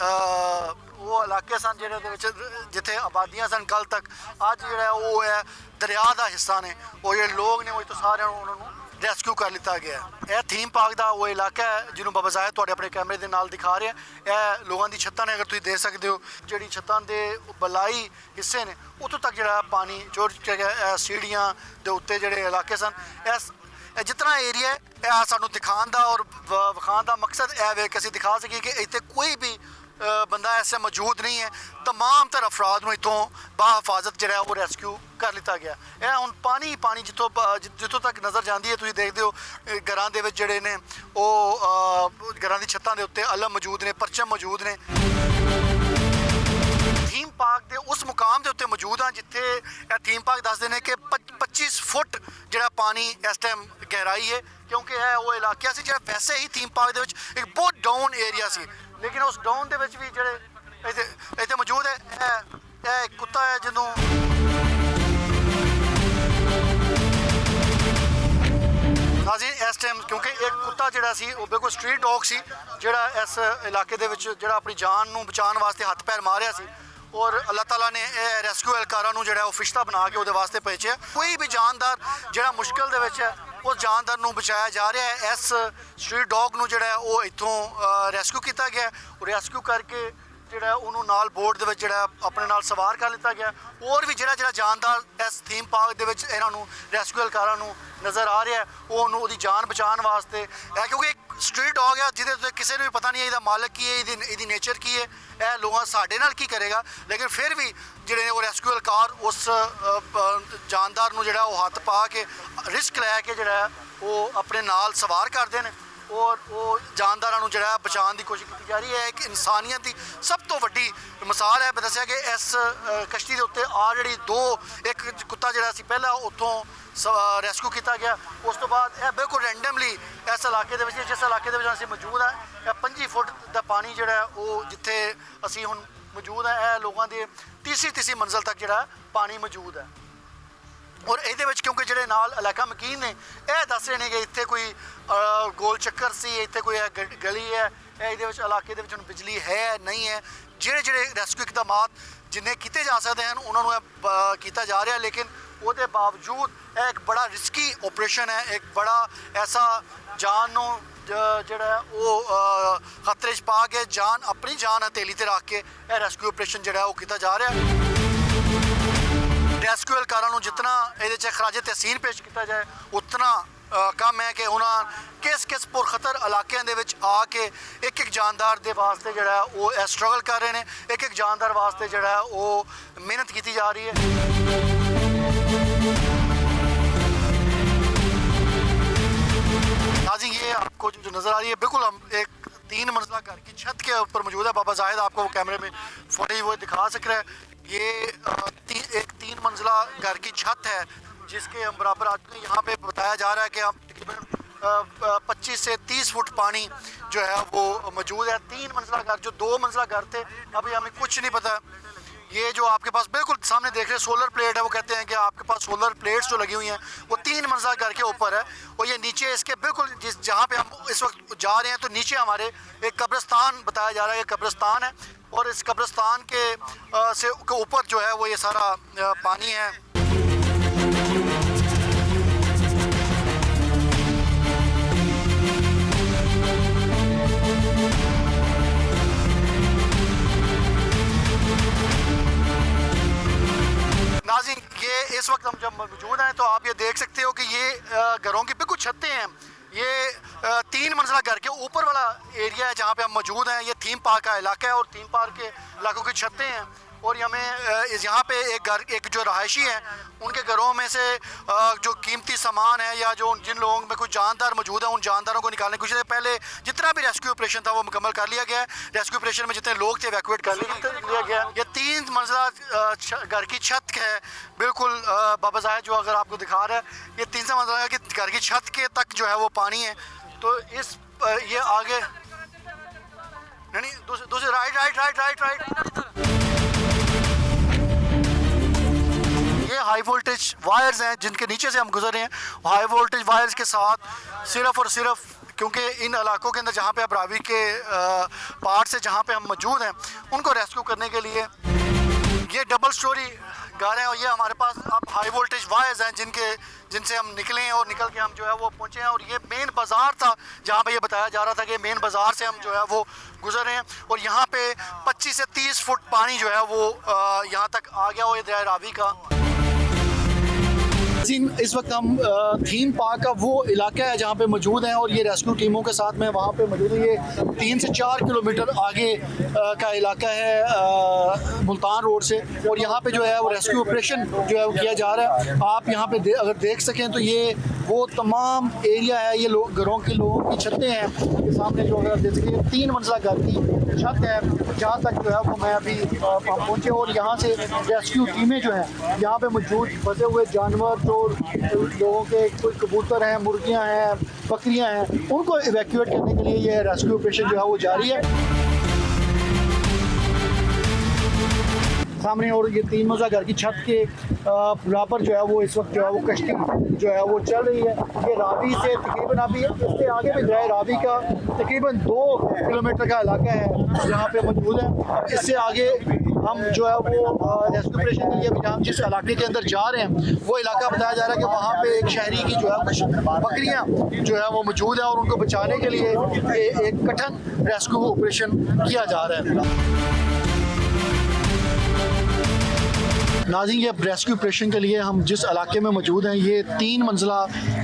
ਉਹ ਇਲਾਕੇ ਸਨ ਜਿਹੜੇ ਦੇ ਵਿੱਚ ਜਿੱਥੇ ਆਬਾਦੀਆਂ ਸਨ ਕੱਲ੍ਹ ਤੱਕ। ਅੱਜ ਜਿਹੜਾ ਉਹ ਹੈ ਦਰਿਆ ਦਾ ਹਿੱਸਾ ਨੇ ਉਹ ਜਿਹੜੇ ਲੋਕ ਨੇ ਉਹ ਇੱਥੋਂ ਸਾਰਿਆਂ ਨੂੰ ਉਹਨਾਂ ਨੂੰ ਰੈਸਕਿਊ ਕਰ ਲਿੱਤਾ ਗਿਆ। ਇਹ ਥੀਮ ਪਾਰਕ ਦਾ ਉਹ ਇਲਾਕਾ ਹੈ ਜਿਹਨੂੰ ਬਾਬਾ ਜ਼ਾਹਿਦ ਤੁਹਾਡੇ ਆਪਣੇ ਕੈਮਰੇ ਦੇ ਨਾਲ ਦਿਖਾ ਰਿਹਾ। ਇਹ ਲੋਕਾਂ ਦੀ ਛੱਤਾਂ ਨੇ, ਅਗਰ ਤੁਸੀਂ ਦੇਖ ਸਕਦੇ ਹੋ ਜਿਹੜੀ ਛੱਤਾਂ ਦੇ ਬਲਾਈ ਹਿੱਸੇ ਨੇ ਉੱਥੋਂ ਤੱਕ ਜਿਹੜਾ ਪਾਣੀ ਜੋ ਸੀੜੀਆਂ ਦੇ ਉੱਤੇ ਜਿਹੜੇ ਇਲਾਕੇ ਸਨ। ਇਹ ਜਿਤਨਾ ਏਰੀਆ ਇਹ ਸਾਨੂੰ ਦਿਖਾਉਣ ਦਾ ਔਰ ਵਿਖਾਉਣ ਦਾ ਮਕਸਦ ਇਹ ਵੇ ਕਿ ਅਸੀਂ ਦਿਖਾ ਸਕੀਏ ਕਿ ਇੱਥੇ ਕੋਈ ਵੀ ਬੰਦਾ ਐਸਾ ਮੌਜੂਦ ਨਹੀਂ ਹੈ। तमाम तर अफराद ਨੂੰ ਇੱਥੋਂ ਬਾਹਿਫਾਜ਼ਤ ਜਿਹੜਾ ਉਹ ਰੈਸਕਿਊ ਕਰ ਲਿੱਤਾ ਗਿਆ। ਇਹ ਹੁਣ ਪਾਣੀ ਜਿੱਥੋਂ ਤੱਕ ਨਜ਼ਰ ਜਾਂਦੀ ਹੈ ਤੁਸੀਂ ਦੇਖਦੇ ਹੋ ਘਰਾਂ ਦੇ ਵਿੱਚ ਜਿਹੜੇ ਨੇ ਉਹ ਘਰਾਂ ਦੀ ਛੱਤਾਂ ਦੇ ਉੱਤੇ ਅਲਮ ਮੌਜੂਦ ਨੇ, ਪਰਚਮ ਮੌਜੂਦ ਨੇ। ਥੀਮ ਪਾਰਕ ਦੇ ਉਸ ਮੁਕਾਮ ਦੇ ਉੱਤੇ ਮੌਜੂਦ ਹਾਂ ਜਿੱਥੇ ਇਹ ਥੀਮ ਪਾਰਕ ਦੱਸਦੇ ਨੇ ਕਿ 25 ਫੁੱਟ ਜਿਹੜਾ ਪਾਣੀ ਇਸ ਟਾਈਮ ਗਹਿਰਾਈ ਹੈ, ਕਿਉਂਕਿ ਇਹ ਉਹ ਇਲਾਕਾ ਸੀ ਜਿਹੜਾ ਵੈਸੇ ਹੀ ਥੀਮ ਪਾਰਕ ਦੇ ਵਿੱਚ ਇੱਕ ਬਹੁਤ ਡਾਊਨ ਏਰੀਆ ਸੀ, ਲੇਕਿਨ ਉਸ ਡਾਊਨ ਦੇ ਵਿੱਚ ਵੀ ਜਿਹੜੇ ਇੱਥੇ ਮੌਜੂਦ ਹੈ ਇਹ ਕੁੱਤਾ ਹੈ ਜਿਹਨੂੰ ਨਾਜ਼ਰੀਨ ਇਸ ਟਾਈਮ ਕਿਉਂਕਿ ਇੱਕ ਕੁੱਤਾ ਜਿਹੜਾ ਸੀ ਉਹ ਬਿਲਕੁਲ ਸਟਰੀਟ ਡੌਗ ਸੀ ਜਿਹੜਾ ਇਸ ਇਲਾਕੇ ਦੇ ਵਿੱਚ ਜਿਹੜਾ ਆਪਣੀ ਜਾਨ ਨੂੰ ਬਚਾਉਣ ਵਾਸਤੇ ਹੱਥ ਪੈਰ ਮਾਰਿਆ ਸੀ ਔਰ ਅੱਲਾਹ ਤਾਲਾ ਨੇ ਇਹ ਰੈਸਕਿਊ ਅਹਿਲਕਾਰਾਂ ਨੂੰ ਜਿਹੜਾ ਉਹ ਫਰਿਸ਼ਤਾ ਬਣਾ ਕੇ ਉਹਦੇ ਵਾਸਤੇ ਭੇਜਿਆ। ਕੋਈ ਵੀ ਜਾਨਦਾਰ ਜਿਹੜਾ ਮੁਸ਼ਕਿਲ ਦੇ ਵਿੱਚ ਹੈ ਉਸ ਜਾਨਦਾਰ ਨੂੰ ਬਚਾਇਆ ਜਾ ਰਿਹਾ ਹੈ। ਇਸ ਸਟਰੀਟ ਡੌਗ ਨੂੰ ਜਿਹੜਾ ਉਹ ਇੱਥੋਂ ਰੈਸਕਿਊ ਕੀਤਾ ਗਿਆ ਔਰ ਰੈਸਕਿਊ ਕਰਕੇ ਜਿਹੜਾ ਉਹਨੂੰ ਨਾਲ ਬੋਟ ਦੇ ਵਿੱਚ ਜਿਹੜਾ ਆਪਣੇ ਨਾਲ ਸਵਾਰ ਕਰ ਲਿੱਤਾ ਗਿਆ। ਹੋਰ ਵੀ ਜਿਹੜਾ ਜਾਨਦਾਰ ਇਸ ਥੀਮ ਪਾਰਕ ਦੇ ਵਿੱਚ ਇਹਨਾਂ ਨੂੰ ਰੈਸਕਿਊ ਅਹਿਲਕਾਰਾਂ ਨੂੰ ਨਜ਼ਰ ਆ ਰਿਹਾ ਉਹ ਉਹਨੂੰ ਉਹਦੀ ਜਾਨ ਬਚਾਉਣ ਵਾਸਤੇ ਕਿਉਂਕਿ ਇੱਕ ਸਟਰੀਟ ਡੌਗ ਹੈ ਜਿਹਦੇ ਉੱਤੇ ਕਿਸੇ ਨੂੰ ਵੀ ਪਤਾ ਨਹੀਂ ਇਹਦਾ ਮਾਲਕ ਕੀ ਹੈ, ਇਹਦੀ ਨੇਚਰ ਕੀ ਹੈ, ਇਹ ਲੋਕਾਂ ਸਾਡੇ ਨਾਲ ਕੀ ਕਰੇਗਾ, ਲੇਕਿਨ ਫਿਰ ਵੀ ਜਿਹੜੇ ਨੇ ਉਹ ਰੈਸਕਿਊ ਅਹਿਲਕਾਰ ਉਸ ਜਾਨਦਾਰ ਨੂੰ ਜਿਹੜਾ ਉਹ ਹੱਥ ਪਾ ਕੇ ਰਿਸਕ ਲੈ ਕੇ ਜਿਹੜਾ ਉਹ ਆਪਣੇ ਨਾਲ ਸਵਾਰ ਕਰਦੇ ਨੇ ਔਰ ਉਹ ਜਾਨਦਾਰਾਂ ਨੂੰ ਜਿਹੜਾ ਬਚਾਉਣ ਦੀ ਕੋਸ਼ਿਸ਼ ਕੀਤੀ ਜਾ ਰਹੀ ਹੈ। ਇੱਕ ਇਨਸਾਨੀਅਤ ਦੀ ਸਭ ਤੋਂ ਵੱਡੀ ਮਿਸਾਲ ਹੈ। ਮੈਂ ਦੱਸਿਆ ਕਿ ਇਸ ਕਸ਼ਤੀ ਦੇ ਉੱਤੇ ਆਲਰੇਡੀ ਇੱਕ ਕੁੱਤਾ ਜਿਹੜਾ ਸੀ ਪਹਿਲਾਂ ਉੱਥੋਂ ਰੈਸਕਿਊ ਕੀਤਾ ਗਿਆ, ਉਸ ਤੋਂ ਬਾਅਦ ਇਹ ਬਿਲਕੁਲ ਰੈਂਡਮਲੀ ਇਸ ਇਲਾਕੇ ਦੇ ਵਿੱਚ ਜਿਸ ਇਲਾਕੇ ਦੇ ਵਿੱਚ ਅਸੀਂ ਮੌਜੂਦ ਹਾਂ ਇਹ 25 ਫੁੱਟ ਦਾ ਪਾਣੀ ਜਿਹੜਾ ਉਹ ਜਿੱਥੇ ਅਸੀਂ ਹੁਣ ਮੌਜੂਦ ਹਾਂ ਇਹ ਲੋਕਾਂ ਦੇ ਤੀਸਰੀ ਮੰਜ਼ਿਲ ਤੱਕ ਜਿਹੜਾ ਪਾਣੀ ਮੌਜੂਦ ਹੈ ਔਰ ਇਹਦੇ ਵਿੱਚ ਕਿਉਂਕਿ ਜਿਹੜੇ ਨਾਲ ਇਲਾਕਾ ਮਕੀਨ ਨੇ ਇਹ ਦੱਸ ਰਹੇ ਨੇ ਕਿ ਇੱਥੇ ਕੋਈ ਗੋਲ ਚੱਕਰ ਸੀ, ਇੱਥੇ ਕੋਈ ਗਲੀ ਹੈ, ਇਹਦੇ ਵਿੱਚ ਇਲਾਕੇ ਦੇ ਵਿੱਚ ਹੁਣ ਬਿਜਲੀ ਹੈ ਨਹੀਂ ਹੈ। ਜਿਹੜੇ ਰੈਸਕਿਊ ਇਕਦਾਮਾਤ ਜਿੰਨੇ ਕੀਤੇ ਜਾ ਸਕਦੇ ਹਨ ਉਹਨਾਂ ਨੂੰ ਇਹ ਕੀਤਾ ਜਾ ਰਿਹਾ, ਲੇਕਿਨ ਉਹਦੇ ਬਾਵਜੂਦ ਇਹ ਇੱਕ ਬੜਾ ਰਿਸਕੀ ਆਪਰੇਸ਼ਨ ਹੈ। ਇੱਕ ਬੜਾ ਐਸਾ ਜਾਨ ਨੂੰ ਜਿਹੜਾ ਉਹ ਖਤਰੇ 'ਚ ਪਾ ਕੇ ਆਪਣੀ ਜਾਨ ਹਥੇਲੀ ਤੇ ਰੱਖ ਕੇ ਇਹ ਰੈਸਕਿਊ ਆਪਰੇਸ਼ਨ ਜਿਹੜਾ ਉਹ ਕੀਤਾ ਜਾ ਰਿਹਾ। ਰੈਸਕਿਊ ਅਹਿਲਕਾਰਾਂ ਨੂੰ ਜਿਤਨਾ ਇਹਦੇ 'ਚ ਖਰਾਜੇ ਤਹਿਸੀਨ ਪੇਸ਼ ਕੀਤਾ ਜਾਏ ਉਤਨਾ ਕੰਮ ਹੈ ਕਿ ਉਹਨਾਂ ਕਿਸ ਕਿਸ ਪੁਰਖਤਰ ਇਲਾਕਿਆਂ ਦੇ ਵਿੱਚ ਆ ਕੇ ਇੱਕ ਇੱਕ ਜਾਨਦਾਰ ਦੇ ਵਾਸਤੇ ਜਿਹੜਾ ਉਹ ਸਟਰਗਲ ਕਰ ਰਹੇ ਨੇ, ਇੱਕ ਇੱਕ ਜਾਨਦਾਰ ਵਾਸਤੇ ਜਿਹੜਾ ਉਹ ਮਿਹਨਤ ਕੀਤੀ ਜਾ ਰਹੀ ਹੈ। नाज़रीन ये आपको जो नज़र आ रही है बिल्कुल हम एक 3 मंजिला घर की छत के ऊपर मौजूद है। बाबा जाहिद आपको वो कैमरे में फुटेज वो दिखा सक रहा है। ये एक 3 मंजिला घर की छत है जिसके हम बराबर आ चुके हैं। यहाँ पे बताया जा रहा है कि हम तकरीबन 25 से 30 फुट पानी जो है वो मौजूद है। 3 मंजिला घर, जो 2 मंजिला घर थे अभी हमें कुछ नहीं पता। ये जो आपके पास बिल्कुल सामने देख रहे हैं सोलर प्लेट है, वो कहते हैं कि आपके पास सोलर प्लेट्स जो लगी हुई हैं वो 3 मंजिला घर के ऊपर है। और ये नीचे इसके बिल्कुल जहाँ पे हम इस वक्त जा रहे हैं तो नीचे हमारे एक कब्रिस्तान बताया जा रहा है, ये कब्रिस्तान है और इस कब्रिस्तान के ऊपर जो है वो ये सारा पानी है। नाज़रीन ये इस वक्त हम जब मौजूद हैं तो आप ये देख सकते हो कि ये घरों की बिल्कुल छतें हैं। ये 3 मंजिला घर के ऊपर वाला एरिया है जहाँ पे हम मौजूद हैं। ये थीम पार्क का इलाका है और थीम पार्क के इलाकों की छतें हैं। और हमें यहाँ पे एक जो रहायशी हैं उनके घरों में से जो कीमती सामान है या जो जिन लोगों में कुछ जानदार मौजूद है उन जानदारों को निकालने कुछ देर पहले जितना भी रेस्क्यू ऑपरेशन था वो मुकम्मल कर लिया गया है। रेस्क्यू ऑपरेशन में जितने लोग थे इवैक्यूएट कर लिया गया। ये 3 मंजिला घर की छत है बिल्कुल बाबा जाहिद जो अगर आपको दिखा रहा है, ये 3 मंजिला की घर की छत के तक जो है वो पानी है। तो इस ये आगे नहीं दूसरे राइट ये हाई वोल्टेज वायर्स हैं जिनके नीचे से हम गुजर रहे हैं। हाई वोल्टेज वायर्स के साथ सिर्फ और सिर्फ क्योंकि इन इलाकों के अंदर जहाँ पे अब रावी के पार्ट से जहाँ पे हम मौजूद हैं उनको रेस्क्यू करने के लिए ये डबल स्टोरी घर हैं और ये हमारे पास अब हाई वोल्टेज वायर्स हैं जिनसे हम निकले हैं और निकल के हम जो है वो पहुँचे हैं। और ये मेन बाज़ार था जहाँ पे ये बताया जा रहा था कि मेन बाज़ार से हम जो है वो गुजर रहे हैं। और यहाँ पे 25 से 30 फुट पानी जो है वो यहाँ तक आ गया हो ये दरिया रावी का। इस वक्त हम थीम पार्क का वो इलाका है जहाँ पे मौजूद हैं और ये रेस्क्यू टीमों के साथ में वहाँ पे मौजूद है। ये 3 से 4 किलोमीटर आगे का इलाका है मुल्तान रोड से और यहाँ पे जो है वो रेस्क्यू ऑपरेशन जो है वो किया जा रहा है। आप यहाँ पे अगर देख सकें तो ये वो तमाम एरिया है, ये घरों के लोगों की छतें हैं के सामने जो अगर देख सकें 3 मंजिला घर की छत है जहाँ तक जो है वो मैं अभी पहुँचे। और यहाँ से रेस्क्यू टीमें जो हैं यहाँ पे मौजूद फंसे हुए जानवर जो लोगों के कोई कबूतर हैं, मुर्गियां हैं, बकरियां हैं, उनको इवैक्यूएट करने के लिए ये रेस्क्यू ऑपरेशन जो है वो जारी है। सामने और ये 3 मंजिला घर की छत के बराबर जो है वो इस वक्त जो है वो कश्ती जो है वो चल रही है। ये रावी से तकरीबन अभी इससे आगे भी दरिया रावी का तकरीबन 2 किलोमीटर का इलाका है जहाँ पे मौजूद है। इससे आगे हम जो है वो रेस्क्यू ऑपरेशन के लिए हम जिस इलाके के अंदर जा रहे हैं वो इलाका बताया जा रहा है कि वहाँ पे एक शहरी की जो है कुछ बकरियाँ जो है वो मौजूद है और उनको बचाने के लिए एक कठिन रेस्क्यू ऑपरेशन किया जा रहा है। नाज़रीन ये रेस्क्यू ऑपरेशन के लिए हम जिस इलाके में मौजूद हैं ये 3 मंजिला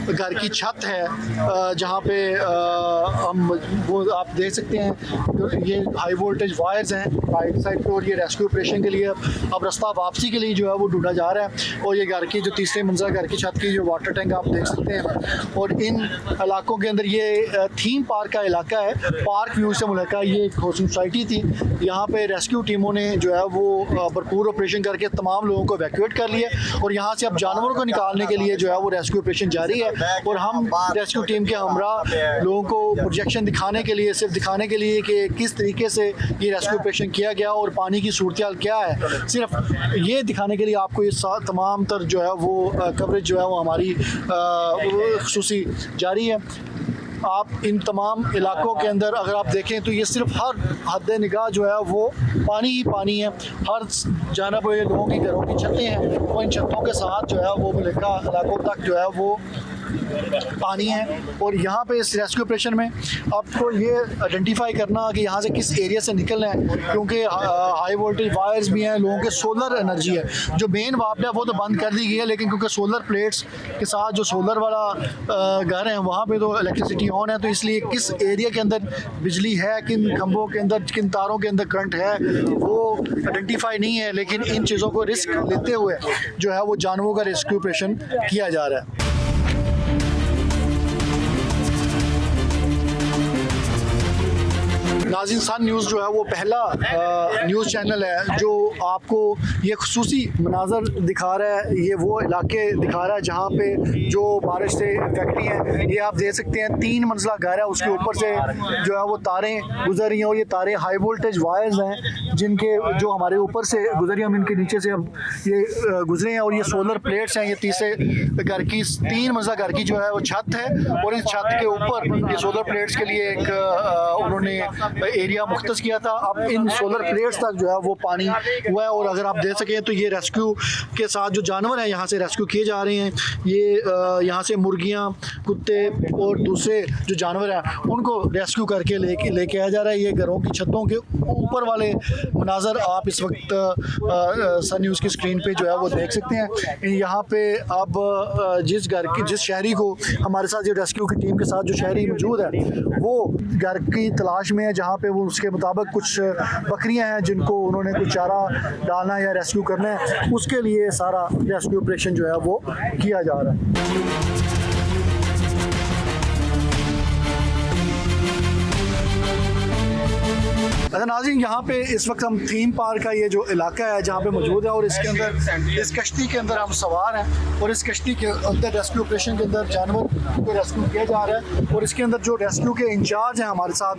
घर की छत है जहाँ पे हम वो आप देख सकते हैं ये हाई वोल्टेज वायर्स हैं राइट साइड पे। और ये रेस्क्यू ऑपरेशन के लिए अब रास्ता वापसी के लिए जो है वो ढूंढा जा रहा है। और ये घर की जो 3रे मंजिला घर की छत की जो वाटर टैंक आप देख सकते हैं। और इन इलाकों के अंदर ये थीम पार्क का इलाका है, पार्क व्यू से मुल्का ये एक सोसाइटी थी। यहाँ पे रेस्क्यू टीमों ने जो है वो भरपूर ऑपरेशन करके तमाम लोगों को इवैक्यूएट कर लिया और यहाँ से अब जानवरों को निकालने के लिए जो है वो रेस्क्यू ऑपरेशन जारी है। और हम रेस्क्यू टीम के हमरा लोगों को प्रोजेक्शन दिखाने के लिए सिर्फ दिखाने के लिए कि किस तरीके से ये रेस्क्यू ऑपरेशन किया गया और पानी की सूरत हाल क्या है, सिर्फ ये दिखाने के लिए आपको ये तमाम तर जो है वो कवरेज जो है वो हमारी खुसूसी जारी है। आप इन तमाम इलाकों के अंदर अगर आप देखें तो ये सिर्फ हर हद निगाह जो है वो पानी ही पानी है। हर जानब ये लोगों की घरों की छतें हैं और इन छतों के साथ जो है वो मुल्का इलाकों तक जो है वो पानी है। और यहाँ पे इस रेस्क्यू ऑपरेशन में आपको ये आइडेंटिफाई करना कि यहाँ से किस एरिया से निकलना है, क्योंकि हाई वोल्टेज वायर्स भी हैं, लोगों के सोलर एनर्जी है। जो मेन वाप है वो तो बंद कर दी गई है, लेकिन क्योंकि सोलर प्लेट्स के साथ जो सोलर वाला घर है वहाँ पे तो इलेक्ट्रिसिटी ऑन है, तो इसलिए किस एरिया के अंदर बिजली है, किन खंभों के अंदर, किन तारों के अंदर करंट है वो आइडेंटिफाई नहीं है। लेकिन इन चीज़ों को रिस्क लेते हुए जो है वो जानवरों का रेस्क्यू ऑपरेशन किया जा रहा है। नाज़रीन, सन न्यूज़ जो है वो पहला न्यूज़ चैनल है जो आपको ये खुसूसी मनाजर दिखा रहा है, ये वो इलाके दिखा रहा है जहाँ पे जो बारिश से इफेक्टी हैं। ये आप देख सकते हैं 3 मंजिला घर है, उसके ऊपर से जो है वो तारें गुजर रही हैं, और ये तारें हाई वोल्टेज वायर्स हैं जिनके जो हमारे ऊपर से गुजरी, हम इनके नीचे से अब ये गुजरे हैं। और ये सोलर प्लेट्स हैं, ये तीसरे घर की 3 मंजिला घर की जो है वो छत है, और इस छत के ऊपर ये सोलर प्लेट्स के लिए एक उन्होंने एरिया मुख्तस किया था। अब इन सोलर प्लेट्स तक जो है वो पानी हुआ है। और अगर आप देख सकें तो ये रेस्क्यू के साथ जो जानवर हैं यहाँ से रेस्क्यू किए जा रहे हैं। ये यहाँ से मुर्गियाँ, कुत्ते और दूसरे जो जानवर हैं उनको रेस्क्यू करके लेके आया जा रहा है। ये घरों की छतों के ऊपर वाले मनाजर आप इस वक्त सन न्यूज़ की स्क्रीन पे जो है वो देख सकते हैं। यहाँ पे अब जिस शहरी को हमारे साथ ये रेस्क्यू की टीम के साथ जो शहरी मौजूद है वो घर की तलाश में है, जहाँ पे वो उसके मुताबिक कुछ बकरियां हैं जिनको उन्होंने कुछ चारा डालना है या रेस्क्यू करना है, उसके लिए सारा रेस्क्यू ऑपरेशन जो है वो किया जा रहा है। अच्छा नाज़रीन, यहाँ पे इस वक्त हम थीम पार्क का ये जो इलाका है जहाँ पे मौजूद है, और इसके अंदर इस कश्ती के अंदर हम सवार हैं, और इस कश्ती के अंदर रेस्क्यू ऑपरेशन के अंदर जानवर को रेस्क्यू किया जा रहा है। और इसके अंदर जो रेस्क्यू के इंचार्ज हैं हमारे साथ,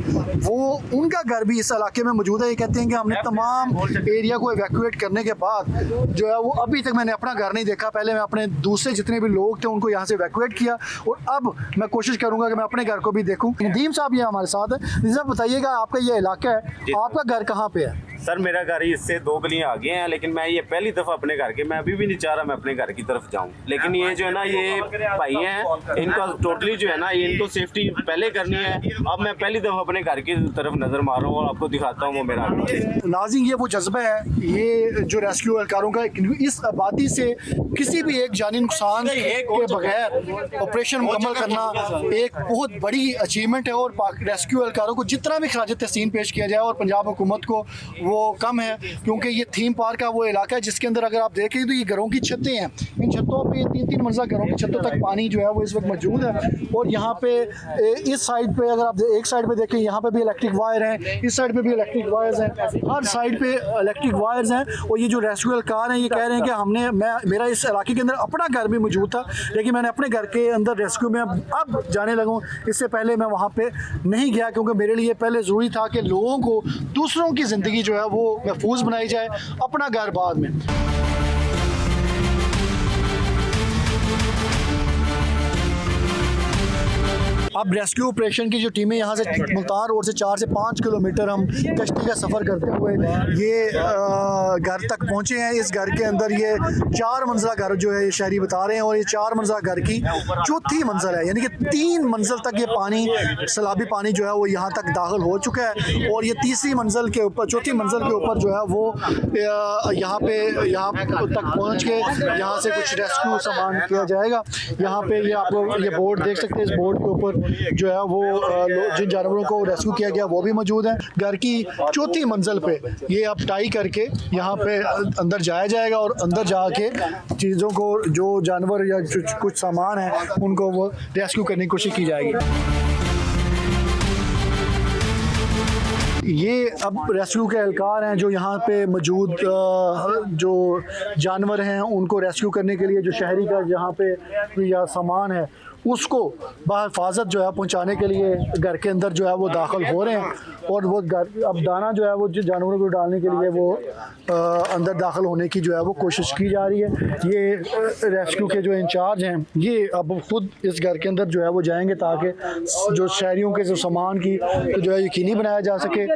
वो उनका घर भी इस इलाके में मौजूद है। ये कहते हैं कि हमने तमाम एरिया को एवैक्यूएट करने के बाद जो है वो अभी तक मैंने अपना घर नहीं देखा। पहले मैं अपने दूसरे जितने भी लोग थे उनको यहाँ से एवैक्यूएट किया, और अब मैं कोशिश करूँगा कि मैं अपने घर को भी देखूँ। नदीम साहब ये हमारे साथ है। नदीम साहब बताइएगा, आपका ये इलाका है, आपका घर कहाँ पे है? सर मेरा घर ही इससे 2 गलियां आगे हैं, लेकिन मैं ये पहली दफ़ा अपने घर के, मैं अभी भी नहीं चाह रहा मैं अपने घर की तरफ जाऊं। लेकिन ये जो है ना, ये भाई हैं, इनका टोटली जो है ना, ये इनको सेफ्टी पहले करनी है। अब मैं पहली दफ़ा अपने घर की तरफ नज़र मार रहा हूँ और आपको दिखाता हूँ वो मेरा घर। नाज़रीन, ये वो जज्बा है, ये जो रेस्क्यू एहलकारों का, इस आबादी से किसी भी एक जानी नुकसान के बगैर ऑपरेशन मुकम्मल करना एक बहुत बड़ी अचीवमेंट है। और रेस्क्यू एहलकारों को जितना भी खराज तहसीन पेश किया जाए, और पंजाब हुकूमत को वो कम है, क्योंकि ये थीम पार्क का वो इलाका है जिसके अंदर अगर आप देखें तो ये घरों की छतें हैं, इन छतों पे 3-3 मंजिला घरों की छतों तक पानी जो है वो इस वक्त मौजूद है। और यहाँ पे इस साइड पे अगर आप एक साइड पे देखें, यहाँ पे भी इलेक्ट्रिक वायर हैं, इस साइड पे भी इलेक्ट्रिक वायर्स हैं, हर साइड पे इलेक्ट्रिक वायर्स हैं। और ये जो रेस्क्यू एहलकार हैं ये कह रहे हैं कि मेरा इस इलाके के अंदर अपना घर भी मौजूद था, लेकिन मैंने अपने घर के अंदर रेस्क्यू में अब जाने लगूँ। इससे पहले मैं वहाँ पर नहीं गया, क्योंकि मेरे लिए पहले ज़रूरी था कि लोगों को, दूसरों की ज़िंदगी जो है वो महफूज बनाई जाए, अपना घर बाद में। अब रेस्क्यू ऑपरेशन की जो टीमें यहाँ से मुल्तान रोड से 4 से 5 किलोमीटर हम कश्ती का सफ़र करते हुए ये घर तक पहुँचे हैं। इस घर के अंदर ये 4 मंजिला घर जो है ये शहरी बता रहे हैं, और ये 4 मंजिला घर की चौथी मंजिल है, यानी कि 3 मंजिल तक ये पानी, सैलाबी पानी जो है वो यहाँ तक दाखिल हो चुका है। और ये तीसरी मंजिल के ऊपर, चौथी मंजिल के ऊपर जो है वो यहाँ तक पहुँच के यहाँ से कुछ रेस्क्यू सामान किया जाएगा। यहाँ पे ये आपको ये बोर्ड देख सकते हैं, इस बोर्ड के ऊपर जो है वो जिन जानवरों को रेस्क्यू किया गया वो भी मौजूद है। घर की चौथी मंजिल पे ये अब टाई करके यहाँ पे अंदर जाया जाएगा, और अंदर जाके चीज़ों को, जो जानवर या कुछ सामान है उनको वो रेस्क्यू करने की कोशिश की जाएगी। ये अब रेस्क्यू के एहलकार हैं जो यहाँ पे मौजूद जो जानवर हैं उनको रेस्क्यू करने के लिए, जो शहरी का जहाँ पे या सामान है उसको बहिफाजत जो है पहुँचाने के लिए घर के अंदर जो है वो दाखिल हो रहे हैं। और वो घर अब दाना जो है वो जानवरों को डालने के लिए वो अंदर दाखिल होने की जो है वो कोशिश की जा रही है। ये रेस्क्यू के जो इंचार्ज हैं ये अब खुद इस घर के अंदर जो है वो जाएंगे, ताकि जो शहरियों के जो सामान की तो जो है यकीनी बनाया जा सके।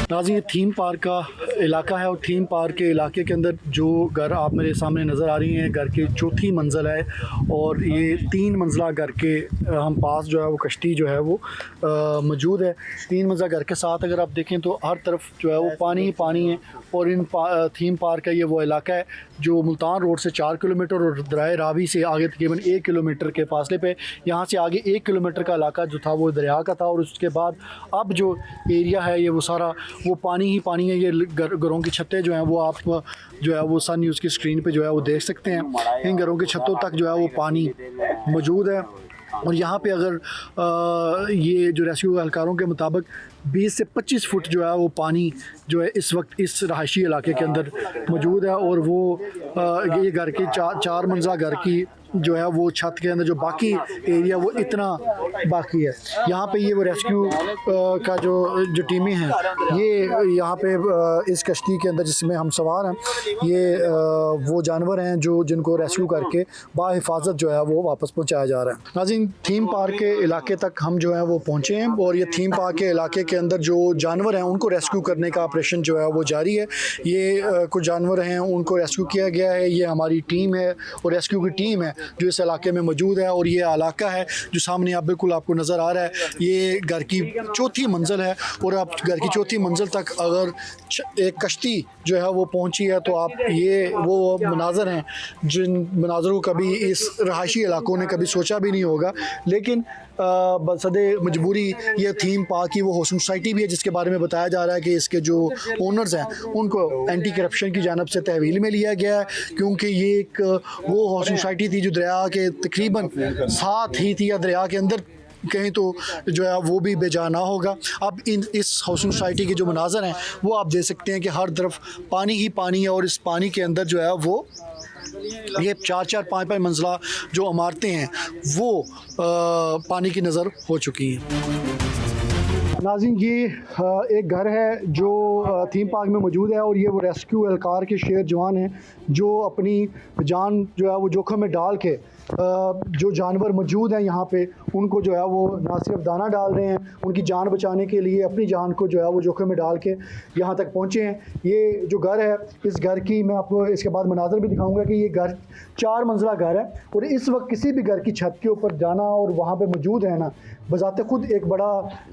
नाज़रीन, ये थीम पार्क का इलाका है और थीम पार्क के इलाके के अंदर जो घर आप मेरे सामने नज़र आ रही हैं, घर की चौथी मंजिल है और ये 3 मंजिला घर के हम पास जो है वो कश्ती जो है वो मौजूद है। 3 मंजिला घर के साथ अगर आप देखें तो हर तरफ जो है वो पानी ही पानी है और इन थीम पार्क का ये वो इलाका है जो मुल्तान रोड से 4 किलोमीटर और दरिया रावी से आगे तकरीबन 1 किलोमीटर के फासले पे, यहाँ से आगे 1 किलोमीटर का इलाका जो था वो दरिया का था और उसके बाद अब जो एरिया है ये वो सारा वो पानी ही पानी है। ये घरों की छतें जो हैं वो आप जो है वो सन न्यूज़ की स्क्रीन पे जो है वो देख सकते हैं। इन घरों की छतों तक जो है वो पानी मौजूद है और यहाँ पे अगर ये जो रेस्क्यू एहलकारों के मुताबिक 20 से 25 फुट जो है वो पानी जो है इस वक्त इस रहायशी इलाके के अंदर मौजूद है और वो ये घर की 4 मंजिला घर की जो है वो छत के अंदर जो बाकी एरिया वो इतना बाकी है। यहाँ पे ये वो रेस्क्यू का जो टीमें हैं ये यहाँ पे इस कश्ती के अंदर जिसमें हम सवार हैं ये वो जानवर हैं जो जिनको रेस्क्यू करके बाहिफाजत जो है वो वापस पहुँचाया जा रहा है। नाज़रीन, थीम पार्क के इलाके तक हम जो है वो पहुँचे हैं और ये थीम पार्क के इलाके के अंदर जो जानवर हैं उनको रेस्क्यू करने का ऑपरेशन जो है वो जारी है। ये कुछ जानवर हैं उनको रेस्क्यू किया गया है। ये हमारी टीम है और रेस्क्यू की टीम है जो इस इलाके में मौजूद है और ये इलाका है जो सामने आप बिल्कुल आपको नज़र आ रहा है, ये घर की चौथी मंजिल है और आप घर की चौथी मंजिल तक अगर एक कश्ती जो है वो पहुंची है तो आप ये वो मनाज़र हैं जिन मनाज़रों को कभी इस रहायशी इलाकों ने कभी सोचा भी नहीं होगा। लेकिन बसदे मजबूरी ये थीम पार्क की वो हौसला सोसाइटी भी है जिसके बारे में बताया जा रहा है कि इसके जो ओनर्स हैं उनको एंटी करप्शन की जानब से तहवील में लिया गया है क्योंकि ये एक वो हौसला सोसाइटी थी जो दरिया के तकरीबन साथ ही थी या दरिया के अंदर कहीं तो जो है वो भी बेजा ना होगा। अब इस हाउसिंग सोसाइटी के जो मनाज़र हैं वो आप देख सकते हैं कि हर तरफ पानी ही पानी है और इस पानी के अंदर जो है वो ये 4-4, 5-5 मंजिला जो इमारतें हैं वो पानी की नज़र हो चुकी हैं। नाज़रीन, ये एक घर है जो थीम पार्क में मौजूद है और ये वो रेस्क्यू एहलकार के शेर जवान हैं जो अपनी जान जो है वो जोखिम में डाल के जो जानवर मौजूद हैं यहाँ पे उनको जो है वो ना सिर्फ दाना डाल रहे हैं, उनकी जान बचाने के लिए अपनी जान को जो है वो जोखिम में डाल के यहाँ तक पहुँचे हैं। ये जो घर है इस घर की मैं आपको इसके बाद मनाज़र भी दिखाऊंगा कि ये घर 4 मंजिला घर है और इस वक्त किसी भी घर की छत के ऊपर जाना और वहाँ पे मौजूद रहना बज़ाते खुद एक बड़ा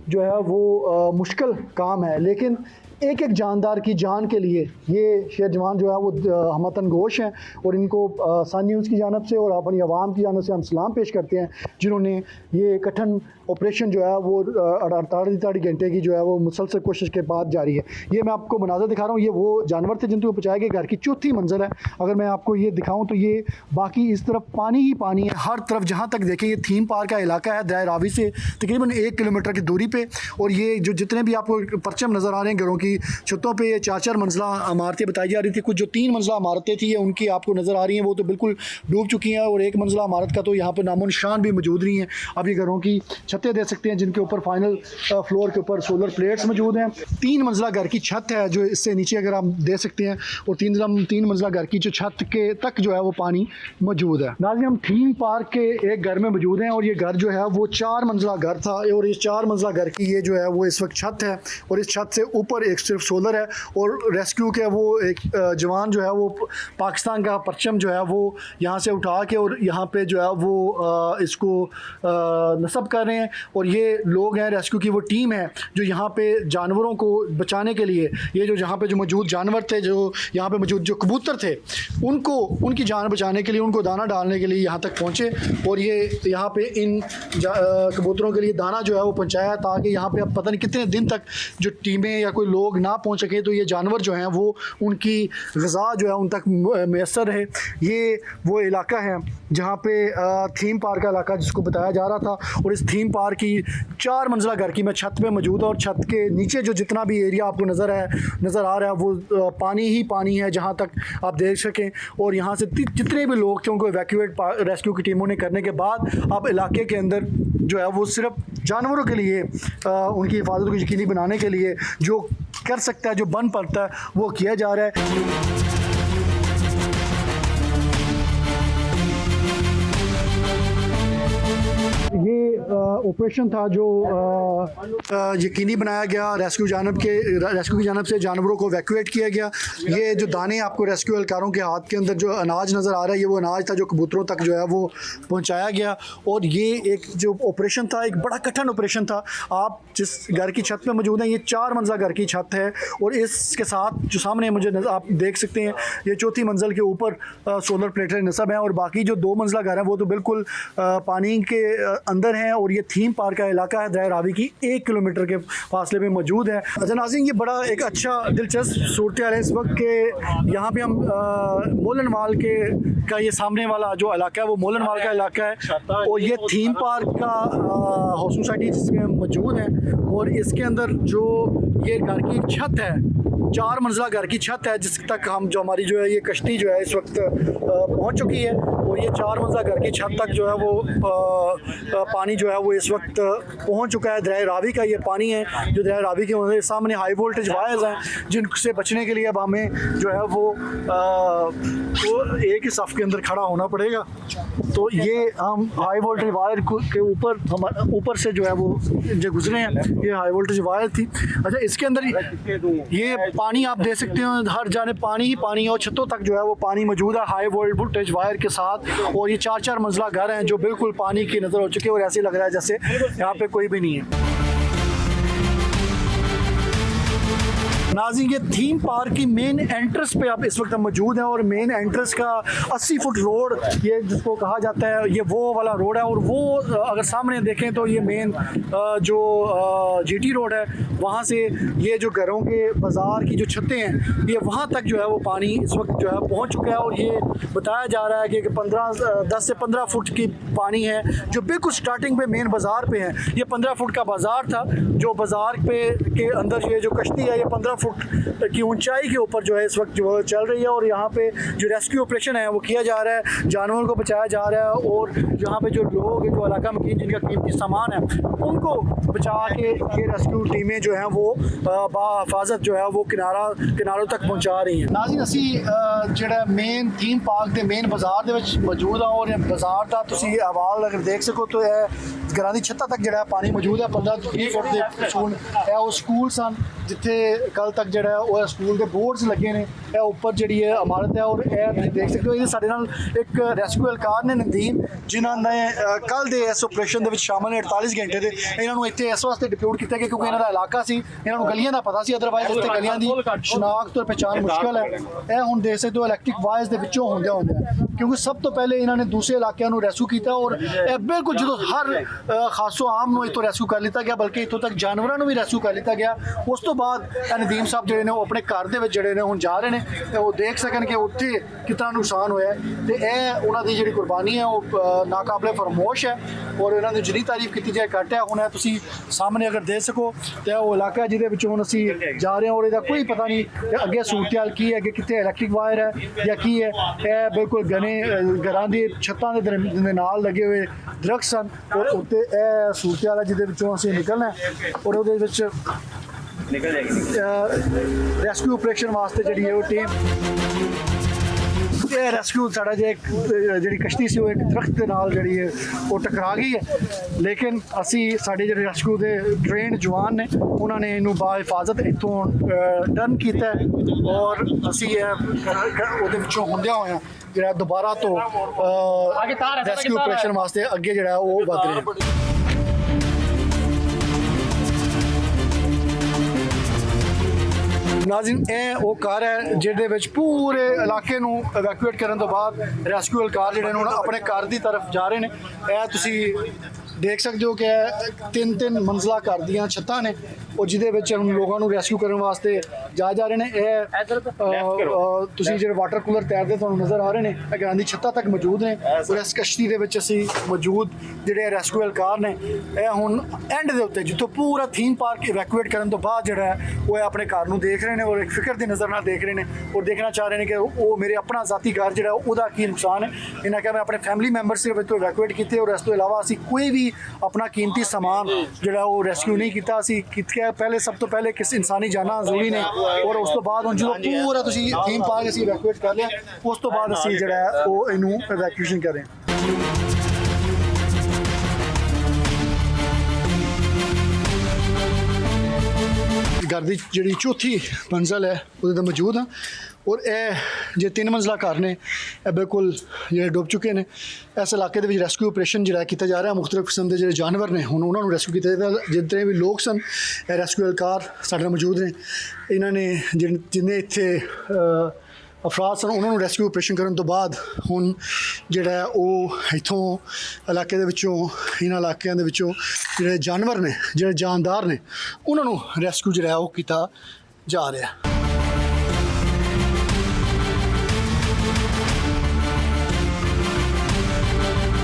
जो है वो मुश्किल काम है। लेकिन एक एक जानदार की जान के लिए ये शेर जवान जो है वो हमतन गोश हैं और इनको सन न्यूज़ की जानब से और अपनी आवाम की जानब से हम सलाम पेश करते हैं जिन्होंने ये कठिन ऑपरेशन जो है वो 48 घंटे की जो है वो मुसलसल कोशिश के बाद जारी है। ये मैं आपको मनाज़र दिखा रहा हूँ, ये वो जानवर थे जिनको बचाया गया। घर की चौथी मंजिल है। अगर मैं आपको ये दिखाऊँ तो ये बाकी इस तरफ पानी ही पानी है हर तरफ। जहाँ तक देखें ये थीम पार्क का इलाका है दरिया रावी से तकरीबन 1 किलोमीटर की दूरी पे और ये जो जितने भी आपको परचम नज़र आ रहे हैं घरों की छतों पे 4-4 मंजिला इमारतें बताई जा रही थी। कुछ जो 3 मंजिला इमारतें थी उनकी आपको नज़र आ रही हैं वो तो बिल्कुल डूब चुकी हैं और 1 मंजिला इमारत का तो यहाँ पर नामो निशान भी मौजूद नहीं है। अब ये घरों की छतें दे सकते हैं जिनके ऊपर फाइनल फ्लोर के ऊपर सोलर प्लेट्स मौजूद हैं। 3 मंजिला घर की छत है जो इससे नीचे अगर आप दे सकते हैं और 3 मंजिला घर की जो छत के तक जो है वो पानी मौजूद है। नाज़रीन, हम थीम पार्क के एक घर में मौजूद हैं और ये घर जो है वो 4 मंजिला घर था और इस 4 मंजिला घर की ये जो है वो इस वक्त छत है और इस छत से ऊपर एक सिर्फ सोलर है और रेस्क्यू के वो एक जवान जो है वो पाकिस्तान का परचम जो है वो यहाँ से उठा के और यहाँ पे जो है वो इसको नस्ब कर रहे हैं और ये लोग हैं रेस्क्यू की वो टीम है जो यहाँ पे जानवरों को बचाने के लिए ये जो यहाँ पे जो मौजूद जानवर थे जो यहाँ पे मौजूद जो कबूतर थे उनको उनकी जान बचाने के लिए उनको दाना डालने के लिए यहाँ तक पहुँचे और ये यहाँ पे इन कबूतरों के लिए दाना जो है वो पहुँचाया ताकि यहाँ पे अब पता नहीं कितने दिन तक जो टीमें या कोई लोग ना पहुँच सके तो ये जानवर जो हैं वो उनकी ग़िज़ा जो है उन तक मैसर रहे। ये वो इलाका है जहाँ पे थीम पार्क का इलाका जिसको बताया जा रहा था और इस थीम पार्क की 4 मंजिला घर की मैं छत पे मौजूद और छत के नीचे जो जितना भी एरिया आपको नज़र आ रहा है वो पानी ही पानी है जहाँ तक आप देख सकें और यहाँ से जितने भी लोग थे उनको इवैक्यूएट रेस्क्यू की टीमों ने करने के बाद अब इलाके के अंदर जो है वो सिर्फ जानवरों के लिए उनकी हिफाजत को यकीनी बनाने के लिए जो कर सकता है जो बन पड़ता है वो किया जा रहा है। ये ऑपरेशन था जो यकीनी बनाया गया रेस्क्यू की जानब से जानवरों को वैक्यूएट किया गया। ये जो दाने आपको रेस्क्यू एहलकारों के हाथ के अंदर जो अनाज नज़र आ रहा है, ये वो अनाज था जो कबूतरों तक जो है वो पहुंचाया गया। और ये एक जो ऑपरेशन था, एक बड़ा कठिन ऑपरेशन था। आप जिस घर की छत पे मौजूद हैं, ये 4 मंजिला घर की छत है और इसके साथ जो सामने मुझे आप देख सकते हैं, ये चौथी मंजिल के ऊपर सोलर प्लेटें नस्ब हैं और बाकी जो 2 मंजिला घर है वो तो बिल्कुल पानी के अंदर हैं। और ये थीम पार्क का इलाका है, दरिया रावी की 1 किलोमीटर के फासले में मौजूद है। अच्छा नाज़रीन, ये बड़ा एक अच्छा दिलचस्प सूरत हाल है इस वक्त के यहाँ पे हम मोलनवाल का ये सामने वाला जो इलाका है वो मोलनवाल का इलाका है और ये थीम पार्क का हाउसिंग सोसाइटी जिसमें मौजूद है। और इसके अंदर जो ये घर की छत है, 4 मंजिला घर की छत है जिस तक हम जो हमारी जो है ये कश्ती जो है इस वक्त पहुंच चुकी है। और ये 4 मंजिला घर की छत तक जो है वो पानी जो है वो इस वक्त पहुंच चुका है। दरिया रावी का ये पानी है जो दरिया रावी के सामने हाई वोल्टेज वायर्स हैं जिनसे बचने के लिए अब हमें जो है वो एक ही सफ़ के अंदर खड़ा होना पड़ेगा। तो ये हम हाई वोल्टेज वायर के ऊपर से जो है वो जो गुजरे हैं, ये हाई वोल्टेज वायर थी। अच्छा, इसके अंदर ये पानी आप देख सकते हो, हर जाने पानी ही पानी है और छतों तक जो है वो पानी मौजूद है हाई वोल्टेज वायर के साथ। और ये 4 मंजिला घर हैं जो बिल्कुल पानी की नज़र हो चुके हैं और ऐसे लग रहा है जैसे यहाँ पे कोई भी नहीं है। नाज़रीन, ये थीम पार्क की मेन एंट्रेंस पे आप इस वक्त मौजूद हैं और मेन एंट्रेंस का 80 फुट रोड ये जिसको कहा जाता है, ये वो वाला रोड है। और वो अगर सामने देखें तो ये मेन जो जीटी रोड है, वहाँ से ये जो घरों के बाज़ार की जो छतें हैं, ये वहाँ तक जो है वो पानी इस वक्त जो है पहुँच चुका है। और ये बताया जा रहा है कि 10 से 15 फुट की पानी है जो बिल्कुल स्टार्टिंग पे मेन बाज़ार पे है। ये 15 फुट का बाज़ार था जो बाज़ार पे के अंदर ये जो कश्ती है ये 15 फुट की ऊंचाई के ऊपर जो है इस वक्त जो चल रही है। और यहाँ पे जो रेस्क्यू ऑपरेशन है वो किया जा रहा है, जानवरों को बचाया जा रहा है और यहाँ पे जो लोग जो इलाका मकीन जिनका कीमती सामान है उनको बचा के ये रेस्क्यू टीमें जो हैं वो बाहिफाजत जो है वो किनारों तक पहुँचा रही हैं। नाज़रीन, असी ਜਿਹੜਾ मेन थीम पार्क के मेन बाज़ार ਦੇ ਵਿੱਚ मौजूद हाँ और बाज़ार का ਤੁਸੀਂ हवाल अगर देख सको तो घरों की छत्तां तक जो पानी मौजूद है। 15 ਤੋਂ 20 फुट के स्कूल है वो स्कूल सन जिथे कल तक जो है स्कूल के बोर्ड्स लगे ने ऊपर जी इमारत है। और तुम देख सकते हो ये साडे नाल एक रेस्क्यू एहलकार ने नदीम जिन्होंने कल के इस ऑपरेशन के शामिल ने 48 घंटे के इन्होंने इतने इस वास्ते डिप्यूट किया कि क्योंकि इन्हों का इलाका से इन्होंने गलियां का पता सी, अदरवाइज इतने गलियां की शनाख्त और पहचान मुश्किल है। यह हुण देख सकते हो इलैक्ट्रिक वायर्स के विचों होंदे होंदे क्योंकि सब तो पहले इन्होंने दूसरे इलाकों को रेस्क्यू किया और बिल्कुल जो हर खासो आम को इतों रेस्क्यू कर लिया गया बल्कि इतों तक जानवरों को भी रेस्क्यू कर लिया गया। उस तो बाद नदीम साहब जोड़े ने अपने घर के जोड़े ने हुण जा रहे हैं वो देख सकन कि उत्थे कितना नुकसान होया तो यह उन्होंने जी कुर्बानी है वो नाकाबले फरमोश है और इन्होंने जितनी तारीफ की जाए घट है। हुण तुसीं सामने अगर देख सको तो वो इलाका जिहदे विचों हुण असीं जा रहे हैं और इसका कोई पता नहीं अगे सूरत हाल की है कि कितने इलैक्ट्रिक वायर है या की है। यह बिल्कुल घने घरां दी छत्तां दे नाल लगे हुए दरख्त सन और उत्ते यह सूरत हाल है जिहदे विचों असीं निकलना है और उहदे विच रेस्क्यू ऑपरेशन वास्ते जी वो टीम रेस्क्यू साढ़ा जो जी कश्ती से एक दरख्त के नाल जी वो टकरा गई है। लेकिन असी साढ़े जो रेस्क्यू के ट्रेन जवान ने उन्होंने इनू बाहिफाजत इतों टर्न किया और असी वो होंदिया होया जो दोबारा तो रेस्क्यू ऑपरेशन वास्ते अगे जो वो वध रहे हैं। नाज़रीन, ये वो घर है जिहदे विच पूरे इलाके नूं इवैक्यूएट करन तो बाद रेस्क्यू एहलकार जिहड़े ने अपने घर की तरफ जा रहे हैं। यह तुसीं देख सकते हो कि 3-3 मंजिला घर दियां छत्तां ने और जिहदे विच हुण लोगों को रेस्क्यू करने वास्ते जा रहे हैं। यह तुसीं जिहड़े वाटर कूलर तैरते तुहानूं नज़र आ रहे हैं घरां दी छत्तां तक मौजूद ने और इस कश्ती दे विच असीं मौजूद जिहड़े रेस्क्यू एहलकार ने यह हुण एंड दे उत्ते जिੱਥੋਂ पूरा थीम पार्क इवैक्यूएट करन तो बाद जिहड़ा है वो अपने घर नूं देख रहे हैं और एक फिक्र की नज़र नाल देख रहे हैं और देखना चाह रहे हैं कि वो मेरे अपना ज़ाती घर जिहड़ा ਉਹਦਾ की नुकसान है। इन्हें कहा मैं अपने फैमिली मैंबर सिर्फ इतों इवैक्यूएट किए और इस तो इलावा असीं कोई भी अपना कीमती समान जिहड़ा वो रेस्क्यू नहीं किया। असीं कित्या पहले सब तो पहले किस इंसानी जाना जरूरी ने और उस तो बाद जो पूरा तुसीं थीम पार्क असीं इवैक्यूएट कर लिया उस तो बाद असीं जिहड़ा वो इनू इवैक्यूएशन करें। घर की जी चौथी मंजिल है वो मौजूद हाँ और ये 3 मंजिला घर ने बिल्कुल जो डुब चुके हैं। इस इलाके रेस्क्यू ऑपरेशन जो किया जा रहा है, मुख्तलिफ किस्म के जो जानवर ने हुण उन्होंने रेस्क्यू किया जा रहा। जितने भी लोग सन रेस्क्यू एहलकार साडे मौजूद ने, इन्होंने जिन्हें इत्थे अफराद सन उन्होंने रेस्क्यू ऑपरेशन करने तो बाद हुण जिहड़ा वो इत्थों इलाके दे विचों इन्हां इलाकिਆਂ ਦੇ ਵਿੱਚੋਂ ਜਿਹੜੇ जानवर ने ਜਿਹੜੇ जानदार ने उन्होंने रेस्क्यू जिहड़ा वो किया जा रहा है।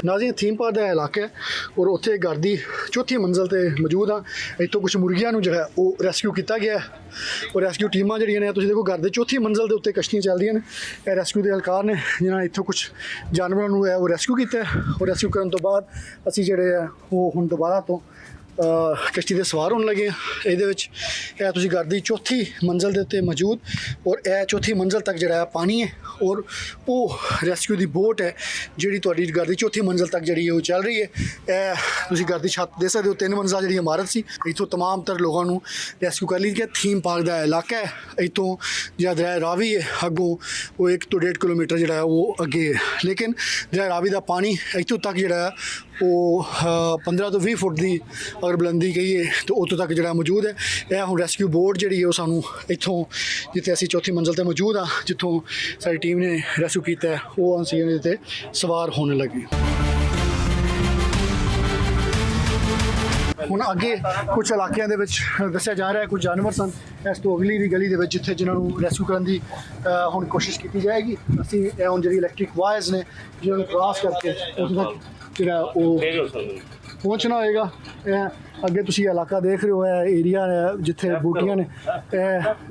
नाज़रीन थीम पार्क का इलाका है और उत्थे घर की चौथी मंजिल पर मौजूद हाँ। इतों कुछ मुर्गियां जो है वो रेस्क्यू किया गया है और रेस्क्यू टीमां जिहड़ियां ने तुसीं देखो घर की चौथी मंजिल के उत्ते कश्तियां चल रही हैं। रेस्क्यू के एहलकार ने जिन्होंने इतों कुछ जानवरों है वो रेस्क्यू किया और रेस्क्यू करने तो बाद असीं जिहड़े है वो हुण दोबारा तो कश्ती से सवार होने लगे हैं। ये तुसीं घर की चौथी मंजिल के उत्ते मौजूद और यह चौथी मंजिल तक जिहड़ा पानी है और वो रेस्क्यू की बोट है जिहड़ी तुहाडी घर की चौथी मंजिल तक जिहड़ी वो चल रही है। यह तुसीं घर की छत दे सकते हो, 3 मंजिला जिहड़ी इमारत सी इत्थों तमाम तर लोगों को रेस्क्यू कर लिया गया। थीम पार्क का इलाका है, इत्थों जिहड़ा दरिया रावी है अगों वो 1 तो 1.5 किलोमीटर जिहड़ा वो अगे है, लेकिन दरिया रावी का पानी इत्थों तक जिहड़ा वो 15 तो 20 फुट की अगर बुलंदी कहिए तो उतों तक जो मौजूद है। यह हम रेस्क्यू बोट जी है सानू इतों जिते असी चौथी मंजिल पर मौजूद हाँ जितों सारी टीम ने रेस्क्यू किया है वो असी सवार होने लगे। हुण अगे कुछ इलाकों के दस्या जा रहा है कुछ जानवर सन इस तो अगली भी गली के जिथे जिन्होंने रेस्क्यू करने की हुण कोशिश की जाएगी। असी हुण जी इलैक्ट्रिक वायर्स ने जिन्होंने क्रॉस करके उस तक जो पहुँचना होएगा। अगे तुसी इलाका देख रहे हो एरिया है जिथे बूटियां ने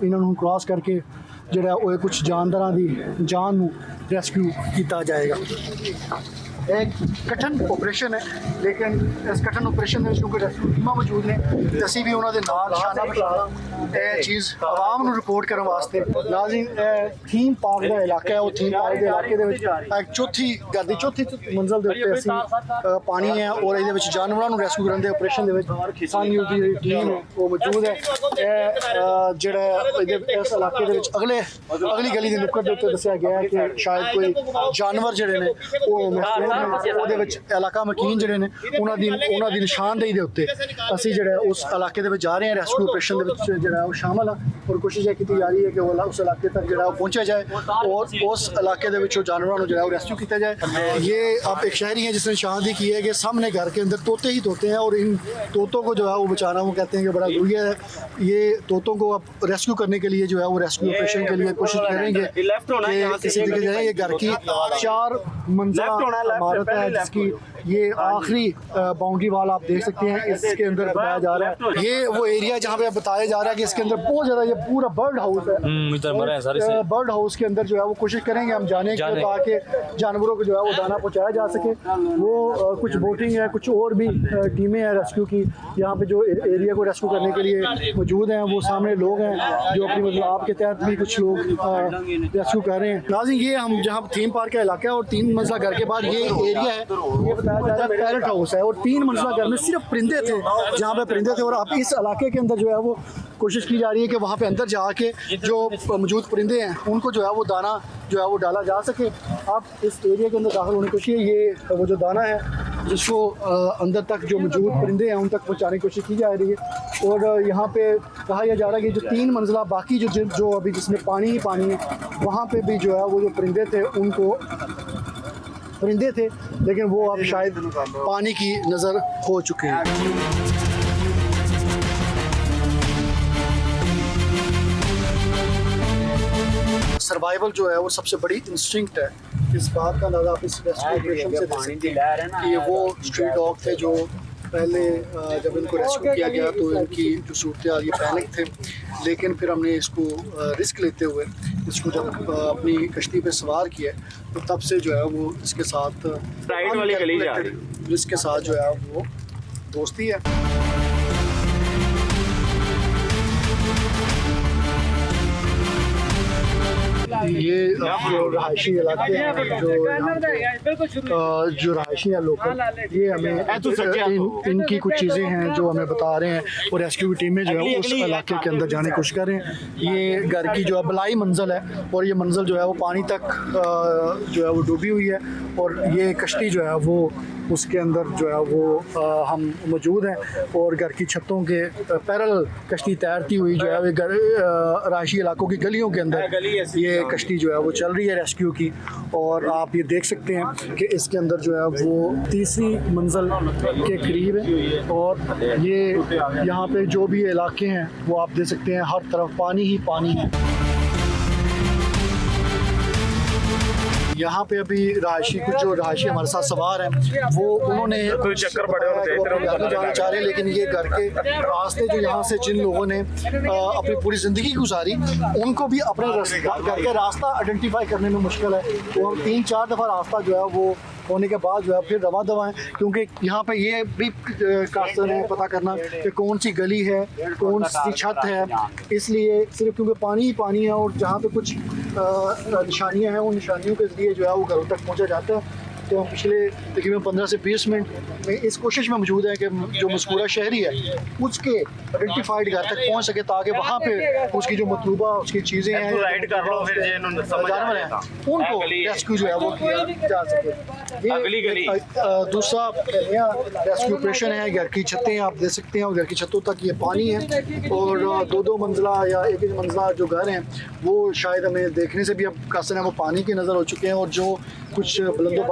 इन्होंने क्रॉस करके जोड़ा वो कुछ जानदारां दी जान नूं रेस्क्यू किया जाएगा। एक कठिन ऑपरेशन है लेकिन इस कठिन ऑपरेशन में क्योंकि रेस्क्यू टीमां मौजूद ने असीं भी उन्होंने नाल शाना बना यह चीज़ आवाम नूं रिपोर्ट करने वास्ते। नाज़रीन थीम पार्क का इलाका है, वो थीम पार्क के इलाके दे विच एक चौथी घर की चौथी मंजिल के उत्ते असीं पानी है और ये जानवरों को रेस्क्यू करने के ऑपरेशन के सानू की टीम है वो मौजूद है। जिहड़ा इस इलाके दे विच अगली गली की नुक्कड़ के उत्ते दस्सिया गया है कि शायद कोई जानवर जिहड़े ने वो ਉਹਦੇ ਵਿੱਚ ਇਲਾਕਾ ਮਕੀਨ ਜਿਹੜੇ ਨੇ ਉਹਨਾਂ ਦੀ ਨਿਸ਼ਾਨਦੇਹੀ ਦੇ ਉੱਤੇ ਅਸੀਂ ਜਿਹੜਾ ਉਸ ਇਲਾਕੇ ਦੇ ਵਿੱਚ ਜਾ ਰਹੇ ਹਾਂ। ਰੈਸਕਿਊ ਆਪਰੇਸ਼ਨ ਦੇ ਵਿੱਚ ਜਿਹੜਾ ਉਹ ਸ਼ਾਮਲ ਆ और कोशिश की जा रही है कि वो उस इलाके तक जो पहुँचा जाए और उस इलाके के जानवरों को जो है रेस्क्यू किया जाए। ये आप एक शहरी हैं जिसने शादी की है कि सामने घर के अंदर तोते ही तोते हैं और इन तोतों को जो है वो बचाना वो कहते हैं कि बड़ा जरूरी है। ये तोतों को अब रेस्क्यू करने के लिए जो है वो रेस्क्यू ऑपरेशन के लिए कोशिश करेंगे कि किसी तरीके जाए। ये घर की 4 मंजिला इमारत है जिसकी ये आखिरी बाउंड्री वाल आप देख सकते हैं। इसके अंदर बताया जा रहा है ये वो एरिया जहाँ पे बताया जा रहा है कि इसके अंदर बहुत ज़्यादा ये पूरा बर्ड हाउस है। बर्ड हाउस के अंदर जो है वो कोशिश करेंगे हम जाने के ताकि जानवरों को जो है वो दाना पहुँचाया जा सके। वो कुछ बोटिंग है, कुछ और भी टीमें हैं रेस्क्यू की यहाँ पे जो एरिया को रेस्क्यू करने के लिए मौजूद हैं। वो सामने लोग हैं जो अपनी मतलब आपके तहत भी कुछ लोग रेस्क्यू कर रहे हैं। नाज़रीन ये हम जहाँ थीम पार्क का इलाका है और 3 मंजिला घर के बाद ये एरिया है, ये बताया जा रहा है पैरट हाउस है और 3 मंजिला घर में सिर्फ परिंदे थे जहाँ पे परिंदे थे। और अब इस इलाके के अंदर जो है वो कोशिश की जा रही है कि वहाँ पे अंदर जाके जो मौजूद परिंदे हैं उनको जो है वो दाना जो है वो डाला जा सके। आप इस एरिया के अंदर दाखिल होने की कोशिश ये वो जो दाना है जिसको अंदर तक जो मौजूद परिंदे हैं उन तक पहुँचाने की कोशिश की जा रही है। और यहाँ पे कहा यह जा रहा है कि जो 3 मंजिला बाकी जो अभी जिसमें पानी ही पानी है वहाँ पे भी जो है वो जो परिंदे थे उनको परिंदे थे लेकिन वो अब शायद पानी की नज़र हो चुके हैं। सर्वाइवल जो है वो सबसे बड़ी इंस्टिंक्ट है। इस बात का अंदाजा आप इस रेस्क्यू ऑपरेशन से दे सकते हैं कि ये वो स्ट्रीट डॉग थे जो पहले जब इनको रेस्क्यू किया गया तो इनकी जो सूरत हाल ये पैनिक थे, लेकिन फिर हमने इसको रिस्क लेते हुए इसको जब अपनी कश्ती पे सवार किया तो तब से जो है वो इसके साथ राइट वाली गली जा रही रिस्क के साथ जो है वो दोस्ती है। ये जो रहायशी इलाके हैं जो रहायशी है लोकल, ये हमें इनकी कुछ चीज़ें हैं जो हमें बता रहे हैं और रेस्क्यू की टीमें जो है उस इलाके के अंदर जाने की कोशिश कर रहे हैं। ये घर की जो है बलाई मंजिल है और ये मंजिल जो है वो पानी तक जो है वो डूबी हुई है और ये कश्ती जो है वो उसके अंदर जो है वो हम मौजूद हैं और घर की छतों के पैरेलल कश्ती तैरती हुई जो है वो घर रहायशी इलाकों की गलियों के अंदर ये कश्ती जो है वो चल रही है रेस्क्यू की। और आप ये देख सकते हैं कि इसके अंदर जो है वो तीसरी मंजिल के करीब है और ये यहाँ पे जो भी इलाके हैं वो आप देख सकते हैं हर तरफ पानी ही पानी है। यहाँ पे अभी रहायशी कुछ जो रहायशी हमारे साथ सवार हैं वो उन्होंने कुछ चक्कर पड़े जाना चाह रहे हैं, लेकिन ये घर के रास्ते जो यहाँ से जिन लोगों ने अपनी पूरी ज़िंदगी गुजारी उनको भी अपने घर का रास्ता आइडेंटिफाई करने में मुश्किल है और 3-4 दफ़ा रास्ता जो है वो होने के बाद जो है फिर रवा दवा है, क्योंकि यहाँ पे ये भी कास्तर है पता करना कि कौन सी गली है कौन सी छत है, इसलिए सिर्फ क्योंकि पानी ही पानी है और जहाँ पे कुछ निशानियाँ हैं उन निशानियों के ज़रिए जो है वो घरों तक पहुँचा जाता है। तो हम पिछले तकरीबन 15 से 20 मिनट में इस कोशिश में मौजूद है कि जो मज़कूरा शहरी है उसके आइडेंटिफाइड घर तक पहुँच सके ताकि वहाँ पे उसकी जो मतलूबा उसकी चीज़ें हैं जानवर हैं उनको रेस्क्यू जो है वो किया जा सके। दूसरा रेस्क्यू ऑपरेशन है, घर की छतें आप देख सकते हैं और घर की छतों तक ये पानी है और 2-2 मंजिला या 1-1 मंजिला जो घर हैं वो शायद हमें देखने से भी अब कासन है वो पानी के नज़र हो चुके हैं और जो कुछ बुलंदो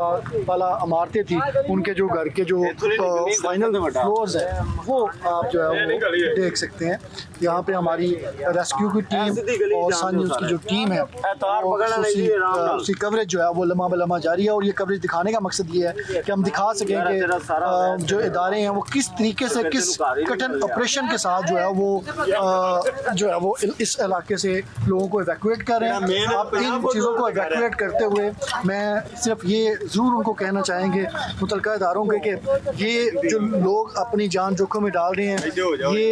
वाला इमारतें थी उनके जो घर के जो फाइनल फ्लोर्स हैं वो आप जो है वो देख सकते हैं। यहाँ पे हमारी रेस्क्यू की टीम और सन न्यूज़ की जो टीम है उसकी कवरेज जो है वो लम्हा बलम्हा जारी है और ये कवरेज दिखाने का मकसद ये है कि हम दिखा सकें कि जो इदारे हैं वो किस तरीके से किस कठिन ऑपरेशन के साथ जो है वो इस इलाके से लोगों को इवैक्यूएट कर रहे हैं। आप इन चीज़ों को इवैक्यूएट करते हुए मैं सिर्फ ये ज़रूर उनको कहना चाहेंगे मुतलका इदारों के कि ये जो लोग अपनी जान जोखिम में डाल रहे हैं ये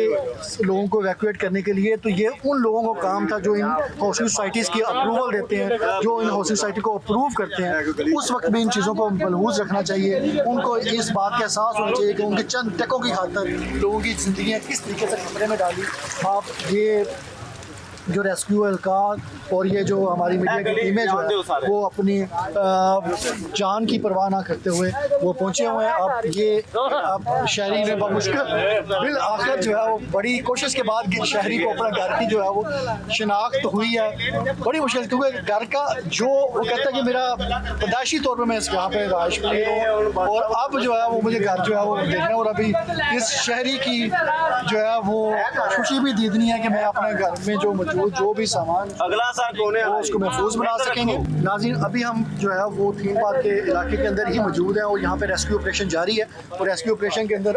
लोगों को इवैक्यूएट करने के लिए, तो ये उन लोगों का काम था जो इन हाउसिंग सोसाइटीज़ की अप्रूवल देते हैं, जो इन हाउसिंग सोसाइटी को अप्रूव करते हैं। उस वक्त भी इन चीज़ों को मलहूज़ रखना चाहिए, उनको इस बात का एहसास होना चाहिए कि उनके चंद टकों की खातर लोगों की ज़िंदगी किस तरीके से खतरे में डाली। आप ये जो रेस्क्यू एहलकार और ये जो हमारी मीडिया की टीमें जो है वो अपनी जान की परवाह ना करते हुए वो पहुंचे हुए हैं। अब ये अब शहरी ने मुश्किल बिल आखिर जो है वो बड़ी कोशिश के बाद शहरी को अपना घर की जो है वो शिनाख्त हुई है बड़ी मुश्किल, क्योंकि घर का जो वो कहता है कि मेरा पैदाइशी तौर पर मैं यहाँ पे रहायश में हूँ और अब जो है वो मुझे घर जो है वो देखना और अभी इस शहरी की जो है वो खुशी भी दीदनी है कि मैं अपने घर में जो जो भी सामान अगला साल वो उसको महफूज बना सकेंगे। नाज़रीन अभी हम जो है वो थीम पार्क के इलाके के अंदर ही मौजूद हैं और यहाँ पे रेस्क्यू ऑपरेशन जारी है और रेस्क्यू ऑपरेशन के अंदर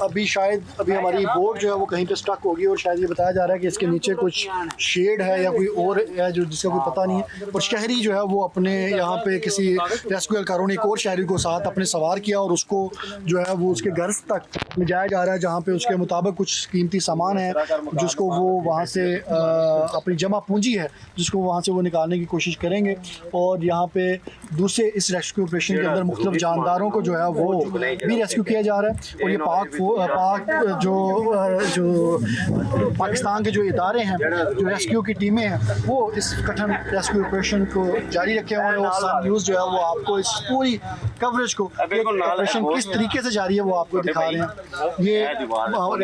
अभी शायद हमारी बोट जो है वो कहीं पे स्टक होगी और शायद ये बताया जा रहा है कि इसके नीचे कुछ शेड है या कोई और है जो जिसका कोई पता नहीं है। और शहरी जो है वो अपने यहाँ पे किसी रेस्क्यू एहलकारों ने एक और शहरी को साथ अपने सवार किया और उसको जो है वो उसके घर तक ले जाया जा रहा है जहाँ पे उसके मुताबिक कुछ कीमती सामान है जिसको वो वहाँ से अपनी जमा पूंजी है जिसको वहाँ से वो निकालने की कोशिश करेंगे। और यहाँ पे दूसरे इस रेस्क्यू ऑपरेशन के अंदर मुख्तलिफ जानदारों को जो है वो भी रेस्क्यू किया जा रहा है और ये पाक जो पाकिस्तान के जो इदारे हैं जो रेस्क्यू की टीमें हैं वो इस कठिन रेस्क्यू ऑपरेशन को जारी रखे हुए हैं और सन न्यूज़ जो है वो आपको इस पूरी कवरेज को ऑपरेशन किस तरीके से जारी है वो आपको दिखा रहे हैं। ये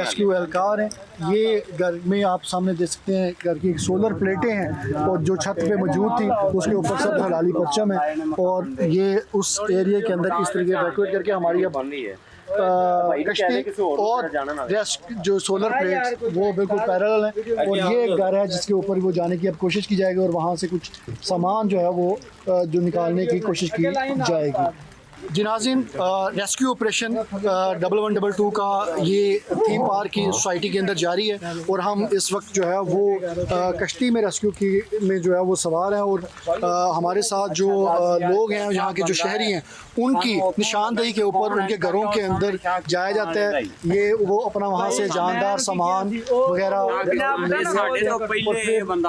रेस्क्यू एहलकार हैं, ये घर में आप सामने देख सकते हैं घर की सोलर प्लेटें हैं और जो छत पे मौजूद थी उसके ऊपर सब हलाली परचम है और ये उस एरिया के अंदर किस तरीके इवैक्यूएट करके हमारी अब कश्ती और जो सोलर प्लेट्स वो बिल्कुल पैरेलल है और ये घर है जिसके ऊपर वो जाने की अब कोशिश की जाएगी और वहाँ से कुछ सामान जो है वो जो निकालने की कोशिश की जाएगी। जी नाज़रीन, रेस्क्यू ऑपरेशन 1122 का ये थीम पार्क की सोसाइटी के अंदर जारी है और हम इस वक्त जो है वो कश्ती में रेस्क्यू की में जो है वो सवार हैं और हमारे साथ जो लोग हैं यहाँ के जो शहरी हैं उनकी निशानदेही के ऊपर उनके घरों के अंदर जाया जाता है। ये वो अपना वहाँ से जानदार सामान वगैरह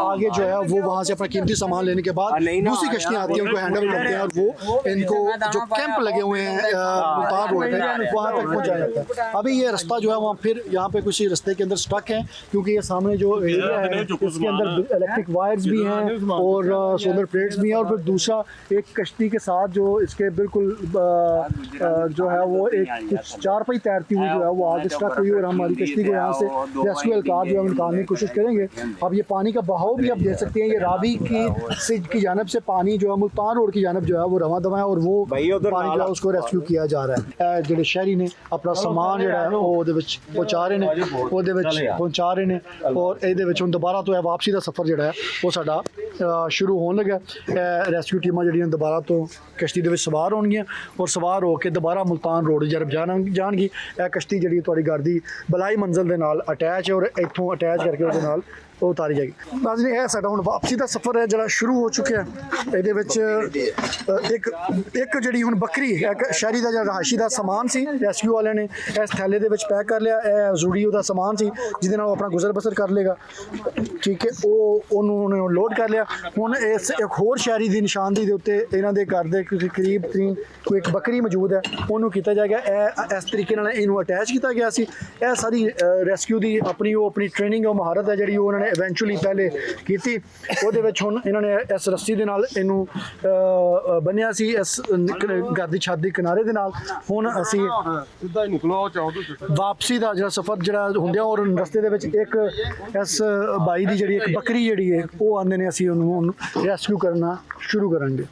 आगे जो है वो वहाँ से अपना कीमती सामान लेने के बाद दूसरी कश्तियाँ आती हैं उनको हैंडल करते हैं और वो इनको जो कैंप लगे हुए हैं मुल्तान रोड पे वहाँ तक पहुँचाया जाता है। अभी ये रास्ता जो है वहाँ फिर यहाँ पे कुछ रास्ते के अंदर स्टक है क्योंकि ये सामने जो एरिया है इसके अंदर इलेक्ट्रिक वायर्स भी हैं और सोलर प्लेट्स भी हैं और फिर दूसरा एक कश्ती के साथ जो इसके बिल्कुल जो है वो एक कुछ चार पहिए तैरती हुई जो है वो आगे स्टक हुई और हमारी कश्ती को यहाँ से रेस्क्यू एहलकार जो है निकालने की कोशिश करेंगे। अब ये पानी का बहाव भी आप देख सकते हैं, ये रावी की जानब से पानी जो है मुल्तान रोड की जानब जो है वो रवा दवा है और वो पानी जो है उसको रेस्क्यू किया जा रहा है। जो शहरी ने अपना समान जो है वो पहुँचा रहे हैं पहुँचा रहे हैं और ये दोबारा तो है वापसी का सफ़र जो है वो साडा शुरू होने लगा। रेस्क्यू टीमां जिहड़ियां दोबारा तो कश्ती दे विच सवार होणगियां और सवार होकर दोबारा मुल्तान रोड जरब जाणगी। कश्ती जिहड़ी तुहाडी घर दी बलाई मंजिल दे नाल अटैच है और इत्थों अटैच करके उहदे नाल वो उतारी जाएगी। नाज़रीन यह साडा हुण वापसी का सफ़र है जो शुरू हो चुका है। ये एक जी हुण बकरी एक शहरी का जो रहायशी का समान सी रेस्क्यू वाले ने इस थैले के पैक कर लिया। यह जरूरी उसका समान सी जिसदे नाल अपना गुजर बसर कर लेगा, ठीक है। उन्होंने लोड कर लिया। हुण इस एक होर शहरी की निशानदेही के उत्ते इन्हां दे घर दे करीब तरीन कोई एक बकरी मौजूद है उन्होंने किया जाएगा। इस तरीके नाल इनू अटैच किया गया सी। यह सारी रेस्क्यू की अपनी ट्रेनिंग और महारत है जी उन्होंने इवेंचुअली पहले की हुण इन्होंने इस रस्सी दे नाल इनू बनिया सी इस घर की छत के किनारे दे नाल। हुण असी वापसी का जो सफ़र जो होंगे और रस्ते दे विच एक इस बाई की जी एक बकरी जी है वो आंदे ने असी उन्होंने रेस्क्यू करना शुरू करांगे।